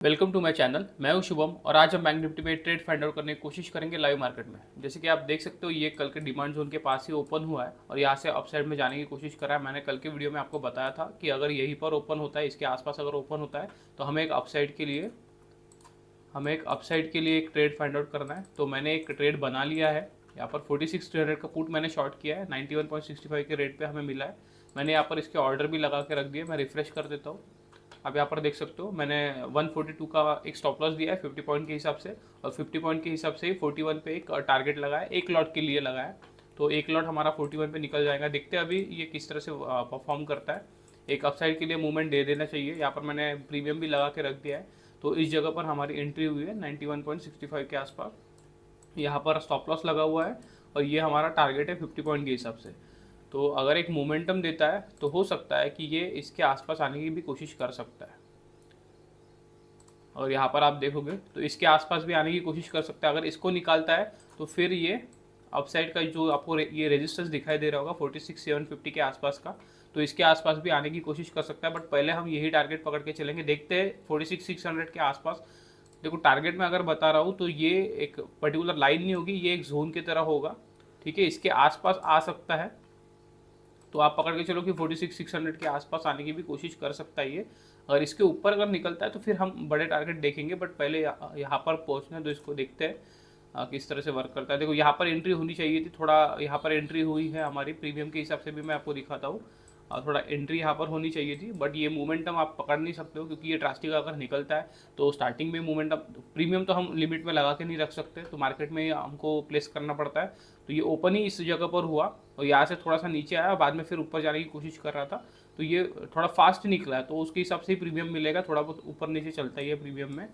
Welcome to my channel. मैं हूं शुभम और आज हम बैंक निफ्टी पे ट्रेड फाइंड आउट करने की कोशिश करेंगे लाइव मार्केट में। जैसे कि आप देख सकते हो ये कल के डिमांड जोन के पास ही ओपन हुआ है और यहाँ से अपसाइड में जाने की कोशिश करा है। मैंने कल के वीडियो में आपको बताया था कि अगर यहीं पर ओपन होता है, इसके आसपास अगर ओपन होता है तो हमें एक अपसाइड के लिए एक ट्रेड फाइंड आउट करना है। तो मैंने एक ट्रेड बना लिया है। यहाँ पर 46,300 का पुट मैंने शॉर्ट किया है, 91.65 के रेट पे हमें मिला है। मैंने यहाँ पर इसके ऑर्डर भी लगा के रख दिए। मैं रिफ्रेश कर देता हूँ। आप यहाँ पर देख सकते हो मैंने 142 का एक स्टॉप लॉस दिया है 50 पॉइंट के हिसाब से, और 50 पॉइंट के हिसाब से ही 41 पे एक टारगेट लगाया, एक लॉट के लिए लगाया। तो एक लॉट हमारा 41 पे निकल जाएगा। देखते हैं अभी ये किस तरह से परफॉर्म करता है। एक अपसाइड के लिए मूवमेंट दे देना चाहिए। यहाँ पर मैंने प्रीमियम भी लगा के रख दिया है। तो इस जगह पर हमारी एंट्री हुई है 91.65 के आसपास। यहाँ पर स्टॉप लॉस लगा हुआ है और ये हमारा टारगेट है 50 पॉइंट के हिसाब से। तो अगर एक मोमेंटम देता है तो हो सकता है कि ये इसके आसपास आने की भी कोशिश कर सकता है। और यहाँ पर आप देखोगे तो इसके आसपास भी आने की कोशिश कर सकता है। अगर इसको निकालता है तो फिर ये अपसाइड का जो आपको ये रेजिस्टेंस दिखाई दे रहा होगा 46,750 के आसपास का, तो इसके आसपास भी आने की कोशिश कर सकता है। बट पहले हम यही टारगेट पकड़ के चलेंगे। देखते हैं 46,600 के आसपास। देखो टारगेट में अगर बता रहा हूँ तो ये एक पर्टिकुलर लाइन नहीं होगी, ये एक जोन की तरह होगा। ठीक है, इसके आसपास आ सकता है। तो आप पकड़ के चलो कि 46,600 के आसपास आने की भी कोशिश कर सकता है ये। अगर इसके ऊपर अगर निकलता है तो फिर हम बड़े टारगेट देखेंगे। बट पहले यहाँ पर पहुँचना, तो इसको देखते हैं किस तरह से वर्क करता है। देखो यहाँ पर एंट्री होनी चाहिए थी, थोड़ा यहाँ पर एंट्री हुई है हमारी प्रीमियम के हिसाब से भी मैं आपको दिखाता हूँ। थोड़ा एंट्री यहाँ पर होनी चाहिए थी, बट ये मोमेंटम आप पकड़ नहीं सकते हो क्योंकि ये ड्रास्टिक अगर निकलता है तो स्टार्टिंग में मोमेंटम, प्रीमियम तो हम लिमिट में लगा के नहीं रख सकते, तो मार्केट में हमको प्लेस करना पड़ता है। तो ये ओपन ही इस जगह पर हुआ और यहाँ से थोड़ा सा नीचे आया, बाद में फिर ऊपर जाने की कोशिश कर रहा था। तो ये थोड़ा फास्ट निकला है, तो उसके हिसाब से ही प्रीमियम मिलेगा। थोड़ा बहुत ऊपर नीचे चलता ही है प्रीमियम में।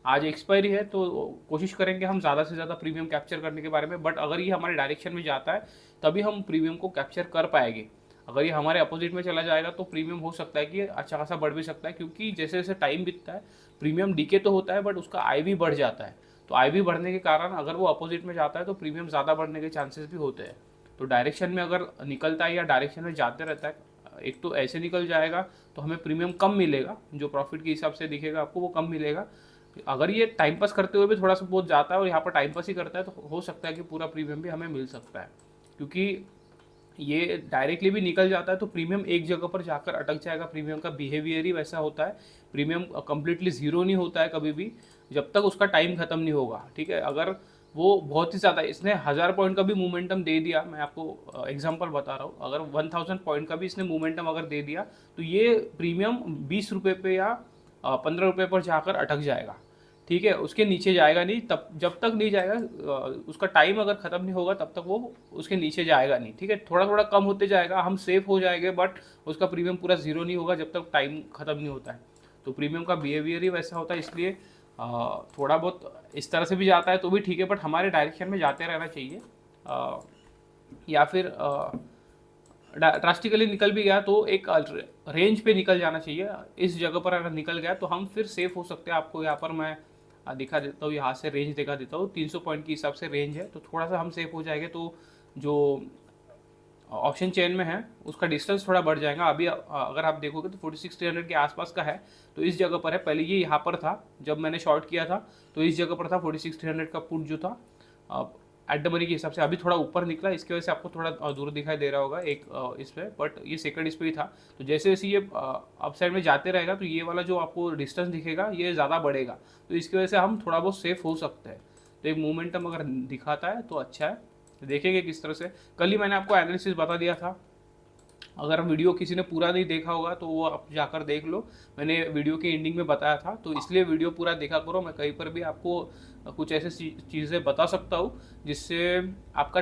आज एक्सपायरी है तो कोशिश करेंगे हम ज़्यादा से ज़्यादा प्रीमियम कैप्चर करने के बारे में। बट अगर ये हमारे डायरेक्शन में जाता है तभी हम प्रीमियम को कैप्चर कर पाएंगे। अगर ये हमारे अपोजिट में चला जाएगा तो प्रीमियम हो सकता है कि अच्छा खासा बढ़ भी सकता है, क्योंकि जैसे जैसे टाइम बीतता है प्रीमियम डीके तो होता है बट उसका आई भी बढ़ जाता है। तो आई भी बढ़ने के कारण अगर वो अपोजिट में जाता है तो प्रीमियम ज़्यादा बढ़ने के चांसेस भी होते हैं। तो डायरेक्शन में अगर निकलता है या डायरेक्शन में जाते रहता है, एक तो ऐसे निकल जाएगा तो हमें प्रीमियम कम मिलेगा, जो प्रॉफिट के हिसाब से दिखेगा आपको वो कम मिलेगा। अगर ये टाइम पास करते हुए भी थोड़ा सा बहुत जाता है और यहाँ पर टाइम पास ही करता है तो हो सकता है कि पूरा प्रीमियम भी हमें मिल सकता है। क्योंकि ये डायरेक्टली भी निकल जाता है तो प्रीमियम एक जगह पर जाकर अटक जाएगा। प्रीमियम का बिहेवियर ही वैसा होता है। प्रीमियम कंप्लीटली ज़ीरो नहीं होता है कभी भी जब तक उसका टाइम ख़त्म नहीं होगा। ठीक है, अगर वो बहुत ही ज़्यादा, इसने 1000 पॉइंट का भी मोमेंटम दे दिया, मैं आपको एग्जांपल बता रहा हूँ, अगर 1000 पॉइंट का भी इसने मोमेंटम अगर दे दिया तो ये प्रीमियम 20 रुपये पे या 15 रुपये पर जाकर अटक जाएगा। ठीक है, उसके नीचे जाएगा नहीं, तब जब तक नहीं जाएगा, उसका टाइम अगर ख़त्म नहीं होगा तब तक वो उसके नीचे जाएगा नहीं। ठीक है, थोड़ा थोड़ा कम होते जाएगा, हम सेफ हो जाएंगे, बट उसका प्रीमियम पूरा ज़ीरो नहीं होगा जब तक टाइम ख़त्म नहीं होता है। तो प्रीमियम का बिहेवियर ही वैसा होता है, इसलिए थोड़ा बहुत इस तरह से भी जाता है तो भी ठीक है, बट हमारे डायरेक्शन में जाते रहना चाहिए। या फिर ड्रास्टिकली निकल भी गया तो एक रेंज पे निकल जाना चाहिए। इस जगह पर अगर निकल गया तो हम फिर सेफ हो सकते हैं। आपको यहाँ पर मैं दिखा देता हूँ, यहाँ से रेंज दिखा देता हूँ, 300 पॉइंट के हिसाब से रेंज है, तो थोड़ा सा हम सेफ हो जाएंगे। तो जो ऑप्शन चेन में है उसका डिस्टेंस थोड़ा बढ़ जाएगा। अभी अगर आप देखोगे तो 46,300 के आसपास का है, तो इस जगह पर है। पहले ये यहाँ पर था जब मैंने शॉर्ट किया था, तो इस जगह पर था 46,300 का पुट जो था एट द मनी के हिसाब से। अभी थोड़ा ऊपर निकला, इसकी वजह से आपको थोड़ा दूर दिखाई दे रहा होगा एक इस पर, बट ये सेकंड इस पर ही था। तो जैसे जैसे ये अपसाइड में जाते रहेगा तो ये वाला जो आपको डिस्टेंस दिखेगा ये ज़्यादा बढ़ेगा, तो इसकी वजह से हम थोड़ा बहुत सेफ हो सकते हैं। तो एक मोमेंटम अगर दिखाता है तो अच्छा है। देखेंगे किस तरह से। कल ही मैंने आपको एनालिसिस बता दिया था, अगर वीडियो किसी ने पूरा नहीं देखा होगा तो वो आप जाकर देख लो। मैंने वीडियो के एंडिंग में बताया था, तो इसलिए वीडियो पूरा देखा करो। मैं कहीं पर भी आपको कुछ ऐसे चीज़ें बता सकता हूँ जिससे आपका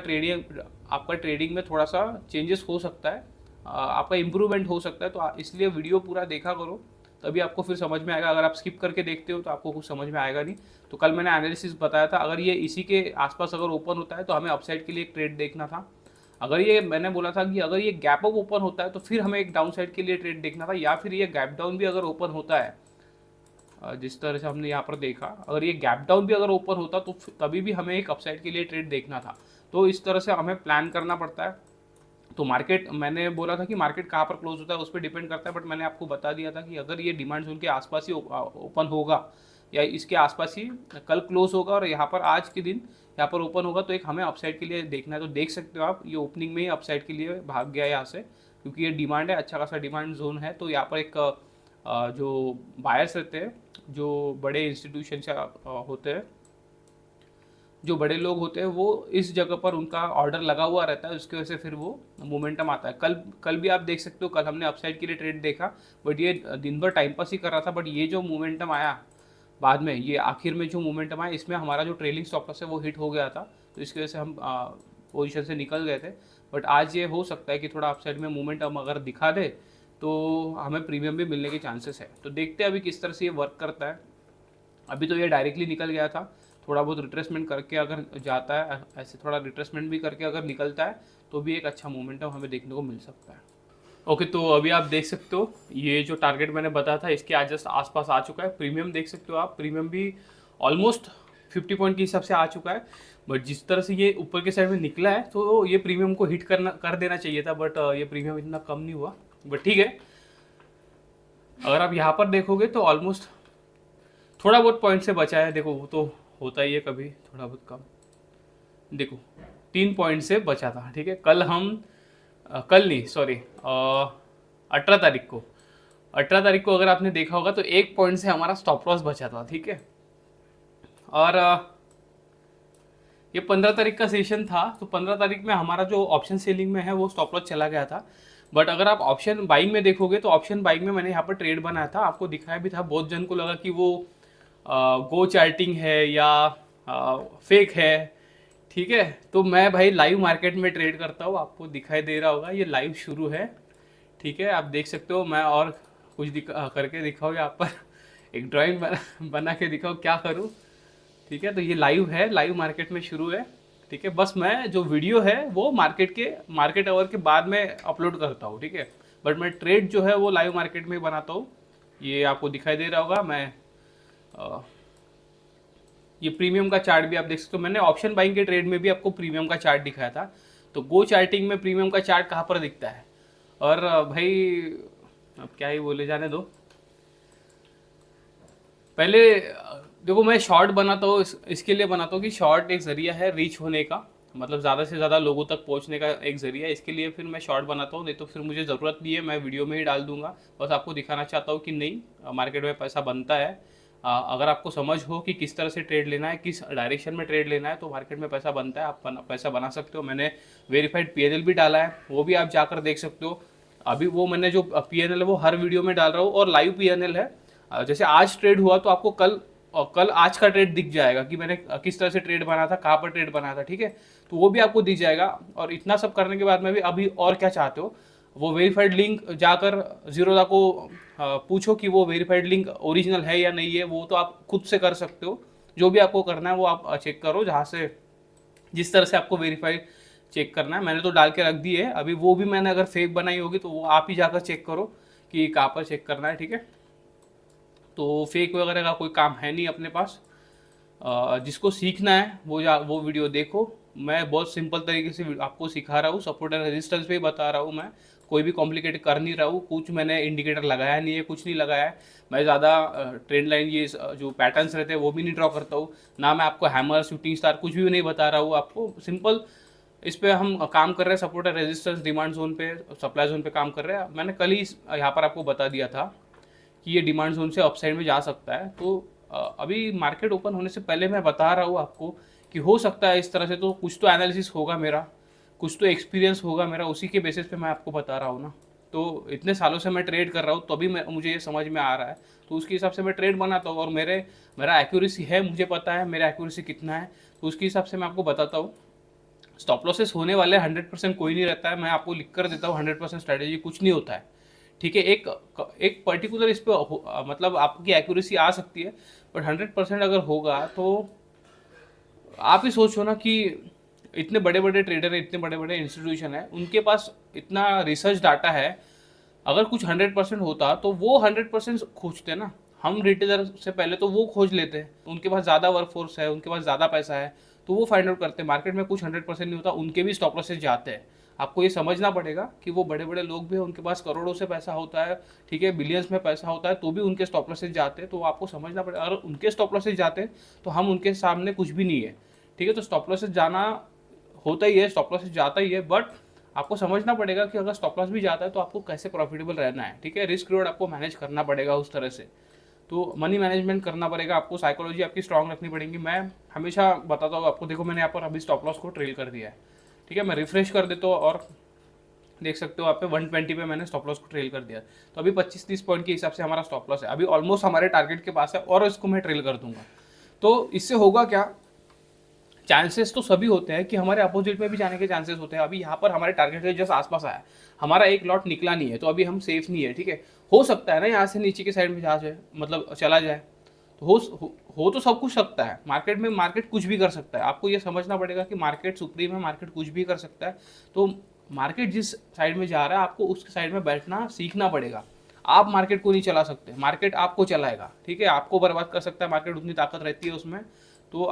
ट्रेडिंग में थोड़ा सा चेंजेस हो सकता है, आपका इम्प्रूवमेंट हो सकता है। तो इसलिए वीडियो पूरा देखा करो, तभी आपको फिर समझ में आएगा। अगर आप स्किप करके देखते हो तो आपको कुछ समझ में आएगा नहीं। तो कल मैंने एनालिसिस बताया था, अगर ये इसी के आसपास अगर ओपन होता है तो हमें अपसाइड के लिए एक ट्रेड देखना था। अगर ये, मैंने बोला था कि अगर ये गैप अप ओपन होता है तो फिर हमें एक डाउन साइड के लिए ट्रेड देखना था, या फिर ये गैप डाउन भी अगर ओपन होता है जिस तरह से हमने यहाँ पर देखा, अगर ये गैप डाउन भी अगर ओपन होता तो तभी भी हमें एक अपसाइड के लिए ट्रेड देखना था। तो इस तरह से हमें प्लान करना पड़ता है। तो मार्केट, मैंने बोला था कि मार्केट कहाँ पर क्लोज होता है उस पर डिपेंड करता है, बट मैंने आपको बता दिया था कि अगर ये डिमांड जोन के आसपास ही ओपन होगा या इसके आसपास ही कल क्लोज होगा और यहाँ पर आज के दिन यहाँ पर ओपन होगा, तो एक हमें अपसाइड के लिए देखना है। तो देख सकते हो आप ये ओपनिंग में ही अपसाइड के लिए भाग गया यहाँ से, क्योंकि ये डिमांड है, अच्छा खासा डिमांड जोन है। तो यहाँ पर एक जो बायर्स रहते हैं, जो बड़े इंस्टीट्यूशन से होते हैं, जो बड़े लोग होते हैं, वो इस जगह पर उनका ऑर्डर लगा हुआ रहता है, उसकी वजह से फिर वो मोमेंटम आता है। कल भी आप देख सकते हो, कल हमने अपसाइड के लिए ट्रेड देखा, बट ये दिन भर टाइम पास ही कर रहा था। बट ये जो मोमेंटम आया बाद में, ये आखिर में जो मोमेंटम आया, इसमें हमारा जो ट्रेलिंग स्टॉप लॉस है वो हिट हो गया था, तो इसकी वजह से हम पोजीशन से निकल गए थे। बट आज ये हो सकता है कि थोड़ा अपसाइड में मोमेंटम अगर दिखा दे तो हमें प्रीमियम भी मिलने के चांसेस है। तो देखते हैं अभी किस तरह से ये वर्क करता है। अभी तो ये डायरेक्टली निकल गया था, थोड़ा बहुत रिट्रेसमेंट करके अगर जाता है, ऐसे थोड़ा रिट्रेसमेंट भी करके अगर निकलता है तो भी एक अच्छा मोमेंटम हमें देखने को मिल सकता है। ओके, तो अभी आप देख सकते हो ये जो टारगेट मैंने बताया था इसके आज जस्ट आसपास आ चुका है। प्रीमियम देख सकते हो आप, प्रीमियम भी ऑलमोस्ट 50 पॉइंट के हिसाब से आ चुका है। बट जिस तरह से ये ऊपर के साइड में निकला है तो ये प्रीमियम को हिट कर देना चाहिए था, बट ये प्रीमियम इतना कम नहीं हुआ। बट ठीक है, अगर आप यहाँ पर देखोगे तो ऑलमोस्ट थोड़ा बहुत पॉइंट से बचा है। देखो वो तो होता ही है कभी थोड़ा बहुत कम, देखो 3 पॉइंट से बचा था। ठीक है, कल नहीं सॉरी 18 तारीख को अगर आपने देखा होगा तो 1 पॉइंट से हमारा स्टॉप लॉस बचा था। ठीक है, और ये 15 तारीख का सेशन था, तो 15 तारीख में हमारा जो ऑप्शन सेलिंग में है वो स्टॉप लॉस चला गया था। बट अगर आप ऑप्शन बाइंग में देखोगे तो ऑप्शन बाइंग में मैंने यहाँ पर ट्रेड बनाया था, आपको दिखाया भी था। बहुत जन को लगा कि वो गो चार्टिंग है या फेक है। ठीक है, तो मैं भाई लाइव मार्केट में ट्रेड करता हूँ, आपको दिखाई दे रहा होगा ये लाइव शुरू है। ठीक है, आप देख सकते हो। मैं और कुछ करके दिखाओ यहाँ पर एक ड्राइंग बना के दिखाओ क्या करूँ। ठीक है, तो ये लाइव है, लाइव मार्केट में शुरू है। ठीक है, बस मैं जो वीडियो है वो मार्केट आवर के बाद में अपलोड करता हूँ। ठीक है, बट मैं ट्रेड जो है वो लाइव मार्केट में बनाता हूँ। ये आपको दिखाई दे रहा होगा। मैं ये प्रीमियम का चार्ट भी आप देख सकते हो, मैंने ऑप्शन बाइंग के ट्रेड में भी आपको प्रीमियम का चार्ट दिखाया था। तो गो चार्टिंग में प्रीमियम का चार्ट कहाँ पर दिखता है? और भाई अब क्या ही बोले, जाने दो। पहले देखो, मैं शॉर्ट बनाता हूँ, इसके लिए बनाता हूँ कि शॉर्ट एक ज़रिया है रीच होने का, मतलब ज़्यादा से ज़्यादा लोगों तक पहुँचने का एक ज़रिया है। इसके लिए फिर मैं शॉर्ट बनाता हूँ, नहीं तो फिर मुझे ज़रूरत नहीं है, मैं वीडियो में ही डाल दूंगा। बस आपको दिखाना चाहता हूँ कि नहीं, मार्केट में पैसा बनता है। अगर आपको समझ हो कि किस तरह से ट्रेड लेना है, किस डायरेक्शन में ट्रेड लेना है, तो मार्केट में पैसा बनता है, आप पैसा बना सकते हो। मैंने वेरीफाइड PNL भी डाला है, वो भी आप जाकर देख सकते हो। अभी वो मैंने जो PNL है वो हर वीडियो में डाल रहा हूँ, और लाइव PNL है। जैसे आज ट्रेड हुआ तो आपको कल आज का ट्रेड दिख जाएगा कि मैंने किस तरह से ट्रेड बना था, कहाँ पर ट्रेड बना था। ठीक है, तो वो भी आपको दिख जाएगा। और इतना सब करने के बाद में भी अभी और क्या चाहते हो, वो वेरीफाइड लिंक जाकर जीरोधा को पूछो कि वो वेरीफाइड लिंक ओरिजिनल है या नहीं है। वो तो आप खुद से कर सकते हो, जो भी आपको करना है वो आप चेक करो, जहाँ से जिस तरह से आपको वेरीफाइड चेक करना है। मैंने तो डाल के रख दी है, अभी वो भी मैंने अगर फेक बनाई होगी तो वो आप ही जाकर चेक करो कि कहाँ पर चेक करना है। ठीक है, तो फेक वगैरह का कोई काम है नहीं अपने पास। जिसको सीखना है वो वीडियो देखो। मैं बहुत सिंपल तरीके से आपको सिखा रहा हूँ, सपोर्ट एंड रेजिस्टेंस पे बता रहा हूँ। मैं कोई भी कॉम्प्लिकेट कर नहीं रहा हूँ, कुछ मैंने इंडिकेटर लगाया नहीं है, कुछ नहीं लगाया है। मैं ज़्यादा ट्रेंड लाइन ये जो पैटर्न्स रहते हैं वो भी नहीं ड्रॉ करता हूँ, ना मैं आपको हैमर शूटिंग स्टार कुछ भी नहीं बता रहा हूँ आपको। सिंपल इस पे हम काम कर रहे हैं, support and resistance, demand zone पे, सप्लाई जोन पे काम कर रहे हैं। मैंने कल ही यहाँ पर आपको बता दिया था कि ये डिमांड जोन से अपसाइड में जा सकता है। तो अभी मार्केट ओपन होने से पहले मैं बता रहा हूँ आपको कि हो सकता है इस तरह से। तो कुछ तो एनालिसिस होगा मेरा, कुछ तो एक्सपीरियंस होगा मेरा, उसी के बेसिस पे मैं आपको बता रहा हूँ ना। तो इतने सालों से मैं ट्रेड कर रहा हूँ, तो अभी मुझे ये समझ में आ रहा है, तो उसके हिसाब से मैं ट्रेड बनाता हूँ। और मेरा एक्यूरेसी है, मुझे पता है मेरा एक्यूरेसी कितना है, तो उसके हिसाब से मैं आपको बताता हूँ। स्टॉप लॉसेस होने वाले 100% कोई नहीं रहता है, मैं आपको लिख कर देता हूँ। 100% स्ट्रैटेजी कुछ नहीं होता है। ठीक है, एक पर्टिकुलर इस पर मतलब आपकी एक्यूरेसी आ सकती है, बट 100% अगर होगा तो आप ही सोचो ना कि इतने बड़े बड़े ट्रेडर है, इतने बड़े बड़े इंस्टीट्यूशन है, उनके पास इतना रिसर्च डाटा है। अगर कुछ 100% होता तो वो 100% खोजते ना। हम रिटेलर से पहले तो वो खोज लेते हैं, उनके पास ज़्यादा वर्कफोर्स है, उनके पास ज़्यादा पैसा है, तो वो फाइंड आउट करते हैं। मार्केट में कुछ 100% नहीं होता, उनके भी स्टॉप लॉसेस जाते हैं। आपको ये समझना पड़ेगा कि वो बड़े बड़े लोग भी हैं, उनके पास करोड़ों से पैसा होता है, ठीक है, बिलियंस में पैसा होता है, तो भी उनके स्टॉप लॉसेज जाते हैं। तो आपको समझना पड़ेगा, अगर उनके स्टॉप लॉसेज जाते हैं तो हम उनके सामने कुछ भी नहीं है, ठीक है। तो स्टॉप लॉसेज जाना होता ही है, स्टॉप लॉसेज जाता ही है, बट आपको समझना पड़ेगा कि अगर स्टॉप लॉस भी जाता है तो आपको कैसे प्रॉफिटेबल रहना है, ठीक है। रिस्क रिवॉर्ड आपको मैनेज करना पड़ेगा उस तरह से, तो मनी मैनेजमेंट करना पड़ेगा आपको, साइकोलॉजी आपकी स्ट्रांग रखनी पड़ेगी। मैं हमेशा बताता हूँ आपको, देखो मैंने यहाँ पर अभी स्टॉप लॉस को ट्रेल कर दिया है, ठीक है। मैं रिफ्रेश कर देता हूँ और देख सकते हो आप पे 120 पे मैंने स्टॉप लॉस को ट्रेल कर दिया। तो अभी 25-30 पॉइंट के हिसाब से हमारा स्टॉप लॉस है, अभी ऑलमोस्ट हमारे टारगेट के पास है और इसको मैं ट्रेल कर दूंगा। तो इससे होगा क्या, चांसेस तो सभी होते हैं कि हमारे अपोजिट में भी जाने के चांसेस होते हैं। अभी यहाँ पर हमारे टारगेट के जस्ट आसपास आया, हमारा एक लॉट निकला नहीं है, तो अभी हम सेफ नहीं है, ठीक है। हो सकता है ना यहाँ से नीचे के साइड में जा जाए, मतलब चला जाए, तो हो तो सब कुछ सकता है मार्केट में, मार्केट कुछ भी कर सकता है। आपको ये समझना पड़ेगा कि मार्केट सुप्रीम है, मार्केट कुछ भी कर सकता है। तो मार्केट जिस साइड में जा रहा है आपको उसके साइड में बैठना सीखना पड़ेगा। आप मार्केट को नहीं चला सकते, मार्केट आपको चलाएगा, ठीक है। आपको बर्बाद कर सकता है मार्केट, उतनी ताकत रहती है उसमें। तो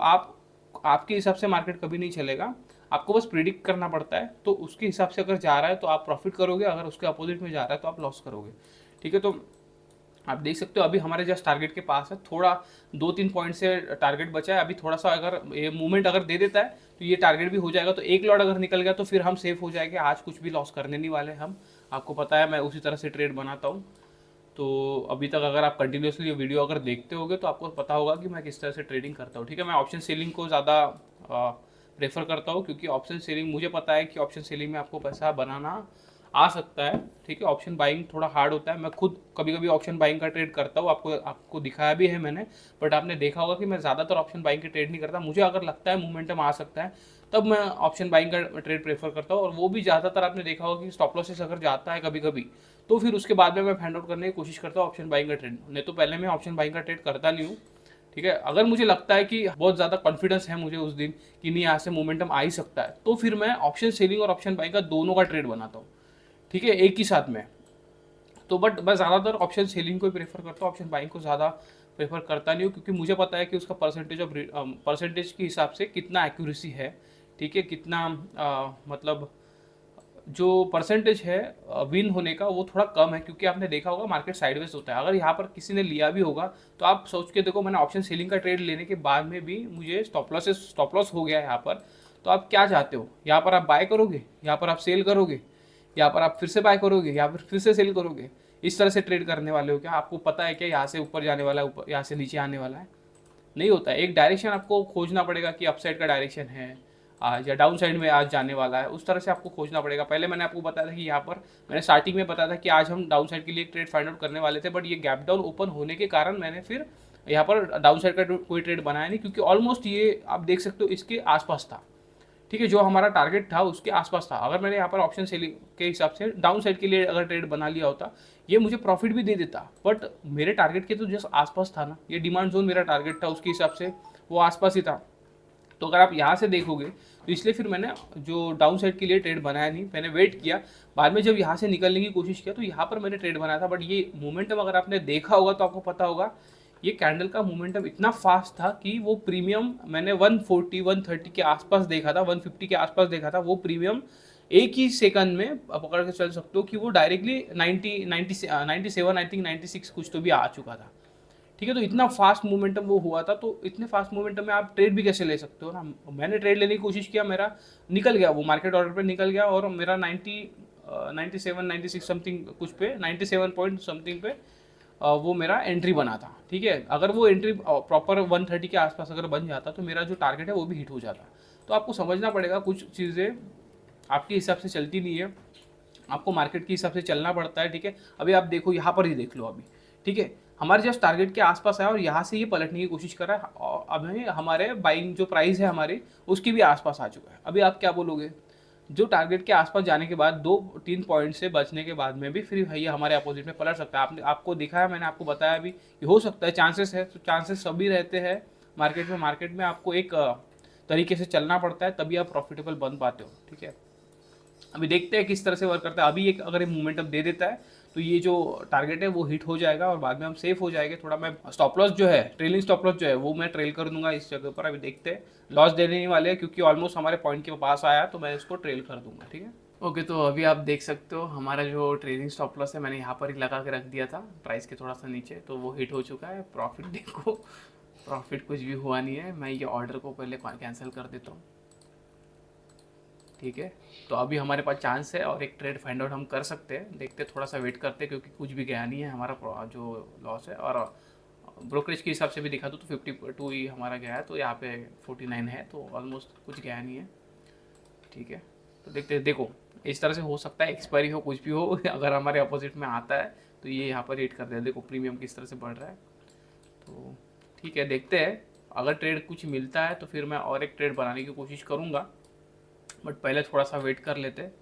आपके हिसाब से मार्केट कभी नहीं चलेगा, आपको बस प्रिडिक्ट करना पड़ता है। तो उसके हिसाब से अगर जा रहा है तो आप प्रॉफिट करोगे, अगर उसके अपोजिट में जा रहा है तो आप लॉस करोगे, ठीक है। तो आप देख सकते हो अभी हमारे जस्ट टारगेट के पास है, थोड़ा 2-3 पॉइंट से टारगेट बचा है। अभी थोड़ा सा अगर ये मूवमेंट अगर दे देता है तो ये टारगेट भी हो जाएगा। तो एक लॉट अगर निकल गया तो फिर हम सेफ हो जाएंगे, आज कुछ भी लॉस करने नहीं वाले हम। आपको पता है मैं उसी तरह से ट्रेड बनाता हूँ। तो अभी तक अगर आप कंटिन्यूसली ये वीडियो अगर देखते होगे तो आपको पता होगा कि मैं किस तरह से ट्रेडिंग करता हूँ, ठीक है। मैं ऑप्शन सेलिंग को ज़्यादा प्रेफर करता हूँ, क्योंकि ऑप्शन सेलिंग मुझे पता है कि ऑप्शन सेलिंग में आपको पैसा बनाना आ सकता है, ठीक है। ऑप्शन बाइंग थोड़ा हार्ड होता है, मैं खुद कभी कभी ऑप्शन बाइंग का ट्रेड करता हूँ, आपको दिखाया भी है मैंने। बट आपने देखा होगा कि मैं ज़्यादातर ऑप्शन बाइंग के ट्रेड नहीं करता। मुझे अगर लगता है मोमेंटम आ सकता है तब मैं ऑप्शन बाइंग का ट्रेड प्रेफर करता हूँ, और वो भी ज़्यादातर आपने देखा होगा कि स्टॉप लॉसेस अगर जाता है कभी कभी तो फिर उसके बाद में मैं फाइंड आउट करने की कोशिश करता हूँ ऑप्शन बाइंग का ट्रेड, नहीं तो पहले मैं ऑप्शन बाइंग का ट्रेड करता नहीं हूँ, ठीक है। अगर मुझे लगता है कि बहुत ज़्यादा कॉन्फिडेंस है मुझे उस दिन कि नहीं यहाँ से मोमेंटम आ ही सकता है, तो फिर मैं ऑप्शन सेलिंग और ऑप्शन बाइंग का दोनों का ट्रेड बनाता हूँ, ठीक है, एक ही साथ में। तो बट मैं ज़्यादातर ऑप्शन सेलिंग को ही प्रेफर करता हूँ, ऑप्शन बाइंग को ज़्यादा प्रेफर करता नहीं हूँ, क्योंकि मुझे पता है कि उसका परसेंटेज के हिसाब से कितना एक्यूरेसी है, ठीक है, कितना मतलब जो परसेंटेज है विन होने का वो थोड़ा कम है, क्योंकि आपने देखा होगा मार्केट साइडवेज होता है। अगर यहाँ पर किसी ने लिया भी होगा तो आप सोच के देखो, मैंने ऑप्शन सेलिंग का ट्रेड लेने के बाद में भी मुझे स्टॉप लॉस हो गया है यहाँ पर, तो आप क्या चाहते हो, यहाँ पर आप बाय करोगे, यहाँ पर आप सेल करोगे, यहाँ पर आप फिर से बाय करोगे, यहाँ पर फिर से सेल करोगे, इस तरह से ट्रेड करने वाले हो क्या? आपको पता है क्या यहाँ से ऊपर जाने वाला है, ऊपर यहाँ से नीचे आने वाला है? नहीं होता है। एक डायरेक्शन आपको खोजना पड़ेगा कि अपसाइड का डायरेक्शन है आज, या डाउन साइड में आज जाने वाला है, उस तरह से आपको खोजना पड़ेगा। पहले मैंने आपको बताया था कि यहाँ पर मैंने स्टार्टिंग में बताया था कि आज हम डाउन साइड के लिए एक ट्रेड फाइंड आउट करने वाले थे, बट ये गैप डाउन ओपन होने के कारण मैंने फिर यहाँ पर डाउन साइड का कोई ट्रेड बनाया नहीं, क्योंकि ऑलमोस्ट ये आप देख सकते हो इसके आसपास था, ठीक है, जो हमारा टारगेट था उसके आसपास था। अगर मैंने यहाँ पर ऑप्शन सेलिंग के हिसाब से डाउन साइड के लिए अगर ट्रेड बना लिया होता, ये मुझे प्रॉफिट भी दे देता, बट मेरे टारगेट के तो जस्ट आसपास था ना, ये डिमांड जोन मेरा टारगेट था, उसके हिसाब से वो आसपास ही था। तो अगर आप यहाँ से देखोगे तो इसलिए फिर मैंने जो डाउन साइड के लिए ट्रेड बनाया नहीं, मैंने वेट किया, बाद में जब यहाँ से निकलने की कोशिश किया तो यहाँ पर मैंने ट्रेड बनाया था। बट ये मोमेंटम अगर आपने देखा होगा तो आपको पता होगा ये कैंडल का मोमेंटम इतना फास्ट था कि वो प्रीमियम मैंने 140-130 के आसपास देखा था, 150 के आसपास देखा था, वो प्रीमियम एक ही सेकंड में पकड़ के चल सकते हो कि वो डायरेक्टली 97 आई थिंक 96 कुछ तो भी आ चुका था, ठीक है। तो इतना फास्ट मोमेंटम वो हुआ था, तो इतने फास्ट मोमेंटम में आप ट्रेड भी कैसे ले सकते हो ना। मैंने ट्रेड लेने की कोशिश किया, मेरा निकल गया, वो मार्केट ऑर्डर पे निकल गया, और मेरा 97-96 समथिंग कुछ पे 97 पॉइंट समथिंग पे वो मेरा एंट्री बना था, ठीक है। अगर वो एंट्री प्रॉपर 130 के आसपास अगर बन जाता तो मेरा जो टारगेट है वो भी हिट हो जाता। तो आपको समझना पड़ेगा कुछ चीज़ें आपके हिसाब से चलती नहीं है, आपको मार्केट के हिसाब से चलना पड़ता है, ठीक है। अभी आप देखो, यहाँ पर ही देख लो अभी, ठीक है, हमारे जस्ट टारगेट के आसपास है और यहाँ से ये पलटने की कोशिश कर रहा है, और अभी हमारे बाइंग जो प्राइस है हमारी उसकी भी आसपास आ चुका है। अभी आप क्या बोलोगे, जो टारगेट के आसपास जाने के बाद 2-3 पॉइंट से बचने के बाद में भी फिर भैया हमारे अपोजिट में पलट सकता है। आपको दिखाया, मैंने आपको बताया भी कि हो सकता है, चांसेस है, तो चांसेस सभी रहते हैं मार्केट में आपको एक तरीके से चलना पड़ता है, तभी आप प्रॉफिटेबल बन पाते हो, ठीक है। अभी देखते हैं किस तरह से वर्क करता है। अभी एक अगर ये मोमेंटम दे देता है तो ये जो टारगेट है वो हिट हो जाएगा और बाद में हम सेफ हो जाएंगे। थोड़ा मैं स्टॉप लॉस जो है, ट्रेलिंग स्टॉप लॉस जो है वो मैं ट्रेल कर दूंगा इस जगह पर। अभी देखते हैं, लॉस देने ही वाले हैं क्योंकि ऑलमोस्ट हमारे पॉइंट के पास आया, तो मैं इसको ट्रेल कर दूंगा, ठीक है। ओके, तो अभी आप देख सकते हो हमारा जो ट्रेडिंग स्टॉप लॉस है मैंने यहाँ पर ही लगा के रख दिया था प्राइस के थोड़ा सा नीचे, तो वो हिट हो चुका है। प्रॉफिट देखो, प्रॉफिट कुछ भी हुआ नहीं है। मैं ये ऑर्डर को पहले कैंसिल कर देता हूँ, ठीक है। तो अभी हमारे पास चांस है और एक ट्रेड फाइंड आउट हम कर सकते हैं। देखते थोड़ा सा वेट करते हैं क्योंकि कुछ भी गया नहीं है हमारा जो लॉस है। और ब्रोकरेज के हिसाब से भी दिखा दूँ तो 52 ही हमारा गया है, तो यहाँ पे 49 है, तो ऑलमोस्ट कुछ गया नहीं है, ठीक है। तो देखते हैं, देखो इस तरह से हो सकता है एक्सपायरी हो कुछ भी हो अगर हमारे अपोजिट में आता है तो ये यहाँ पर रेट कर दे। देखो प्रीमियम किस तरह से बढ़ रहा है, तो ठीक है देखते हैं। अगर ट्रेड कुछ मिलता है तो फिर मैं और एक ट्रेड बनाने की कोशिश करूँगा, बट पहले थोड़ा सा वेट कर लेते हैं।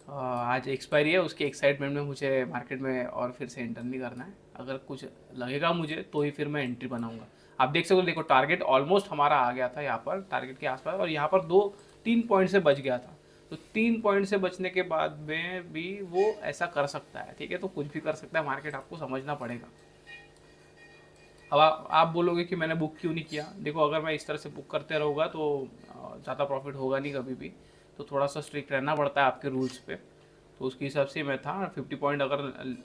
आज एक्सपायरी है, उसके एक्साइटमेंट में मुझे मार्केट में और फिर से एंटर नहीं करना है। अगर कुछ लगेगा मुझे तो ही फिर मैं एंट्री बनाऊंगा। आप देख सकते हो, देखो टारगेट ऑलमोस्ट हमारा आ गया था यहाँ पर टारगेट के आसपास, और यहाँ पर 2-3 पॉइंट से बच गया था। तो 3 पॉइंट से बचने के बाद में भी वो ऐसा कर सकता है, ठीक है। तो कुछ भी कर सकता है मार्केट, आपको समझना पड़ेगा। अब आप बोलोगे कि मैंने बुक क्यों नहीं किया। देखो अगर मैं इस तरह से बुक करते रहूँगा तो ज़्यादा प्रॉफिट होगा नहीं कभी भी। तो थोड़ा सा स्ट्रिक्ट रहना पड़ता है आपके रूल्स पे। तो उसके हिसाब से मैं था 50 पॉइंट अगर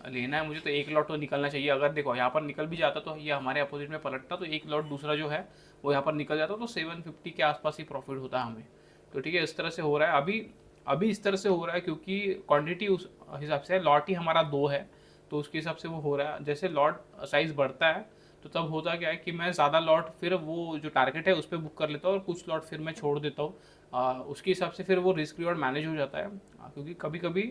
लेना है मुझे तो एक लॉट तो निकलना चाहिए। अगर देखो यहाँ पर निकल भी जाता तो ये हमारे अपोजिट में पलटता तो एक लॉट दूसरा जो है वो यहाँ पर निकल जाता, तो 750 के आसपास ही प्रॉफिट होता हमें। तो ठीक है, इस तरह से हो रहा है अभी। अभी इस तरह से हो रहा है क्योंकि क्वांटिटी उस हिसाब से लॉट ही हमारा 2 है, तो उसके हिसाब से वो हो रहा है। जैसे लॉट साइज़ बढ़ता है तो तब होता क्या है कि मैं ज़्यादा लॉट फिर वो जो टारगेट है उस पर बुक कर लेता हूँ और कुछ लॉट फिर मैं छोड़ देता हूँ। उसके हिसाब से फिर वो रिस्क रिवॉर्ड मैनेज हो जाता है। क्योंकि कभी कभी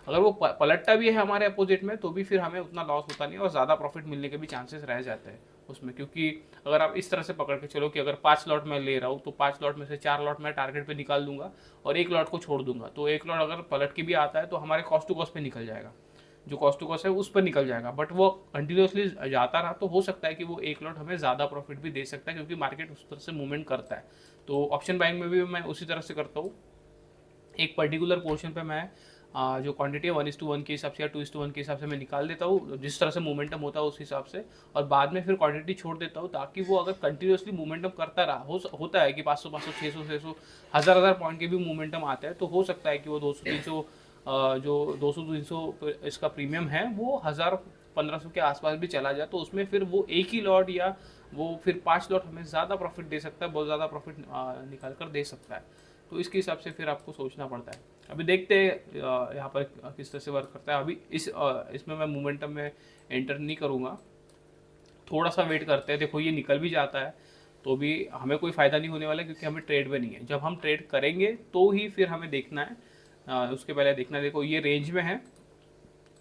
अगर वो पलटता भी है हमारे अपोजिट में तो भी फिर हमें उतना लॉस होता नहीं और ज़्यादा प्रॉफिट मिलने के भी चांसेस रह जाते हैं उसमें। क्योंकि अगर आप इस तरह से पकड़ के चलो कि अगर 5 लॉट मैं ले रहा हूँ तो 5 लॉट में से 4 लॉट मैं टारगेट पे निकाल दूंगा और एक लॉट को छोड़ दूंगा, तो एक लॉट अगर पलट के भी आता है तो हमारे कॉस्ट टू कॉस्ट पे निकल जाएगा, जो कॉस्ट टू कॉस्ट है उस पर निकल जाएगा। बट वो कंटिन्यूसली जाता रहा तो हो सकता है कि वो एक लॉट हमें ज़्यादा प्रॉफिट भी दे सकता है क्योंकि मार्केट उस तरह से मूवमेंट करता है। तो ऑप्शन बाइंग में भी मैं उसी तरह से करता हूँ। एक पर्टिकुलर पोर्शन पे मैं जो क्वांटिटी है 1:1 के हिसाब से या 2:1 के हिसाब से मैं निकाल देता हूँ, जिस तरह से मोमेंटम होता है उस हिसाब से, और बाद में फिर क्वांटिटी छोड़ देता हूँ ताकि वो अगर कंटिन्यूसली मोमेंटम करता रहा होता है कि 500 600 600 हज़ार पॉइंट के भी मोमेंटम आते हैं, तो हो सकता है कि वो 200 300 जो 200 300 इसका प्रीमियम है वो 1000 1500 के आसपास भी चला जाए, तो उसमें फिर वो एक ही लॉट या वो फिर 5 लॉट हमें ज़्यादा प्रॉफिट दे सकता है, बहुत ज़्यादा प्रॉफिट निकाल कर दे सकता है। तो इसके हिसाब से फिर आपको सोचना पड़ता है। अभी देखते हैं यहाँ पर किस तरह से वर्क करता है। अभी इसमें मैं मोमेंटम में एंटर नहीं करूँगा, थोड़ा सा वेट करते हैं। देखो ये निकल भी जाता है तो भी हमें कोई फ़ायदा नहीं होने वाला क्योंकि हमें ट्रेड में नहीं है। जब हम ट्रेड करेंगे तो ही फिर हमें देखना है, उसके पहले देखना है। देखो ये रेंज में है,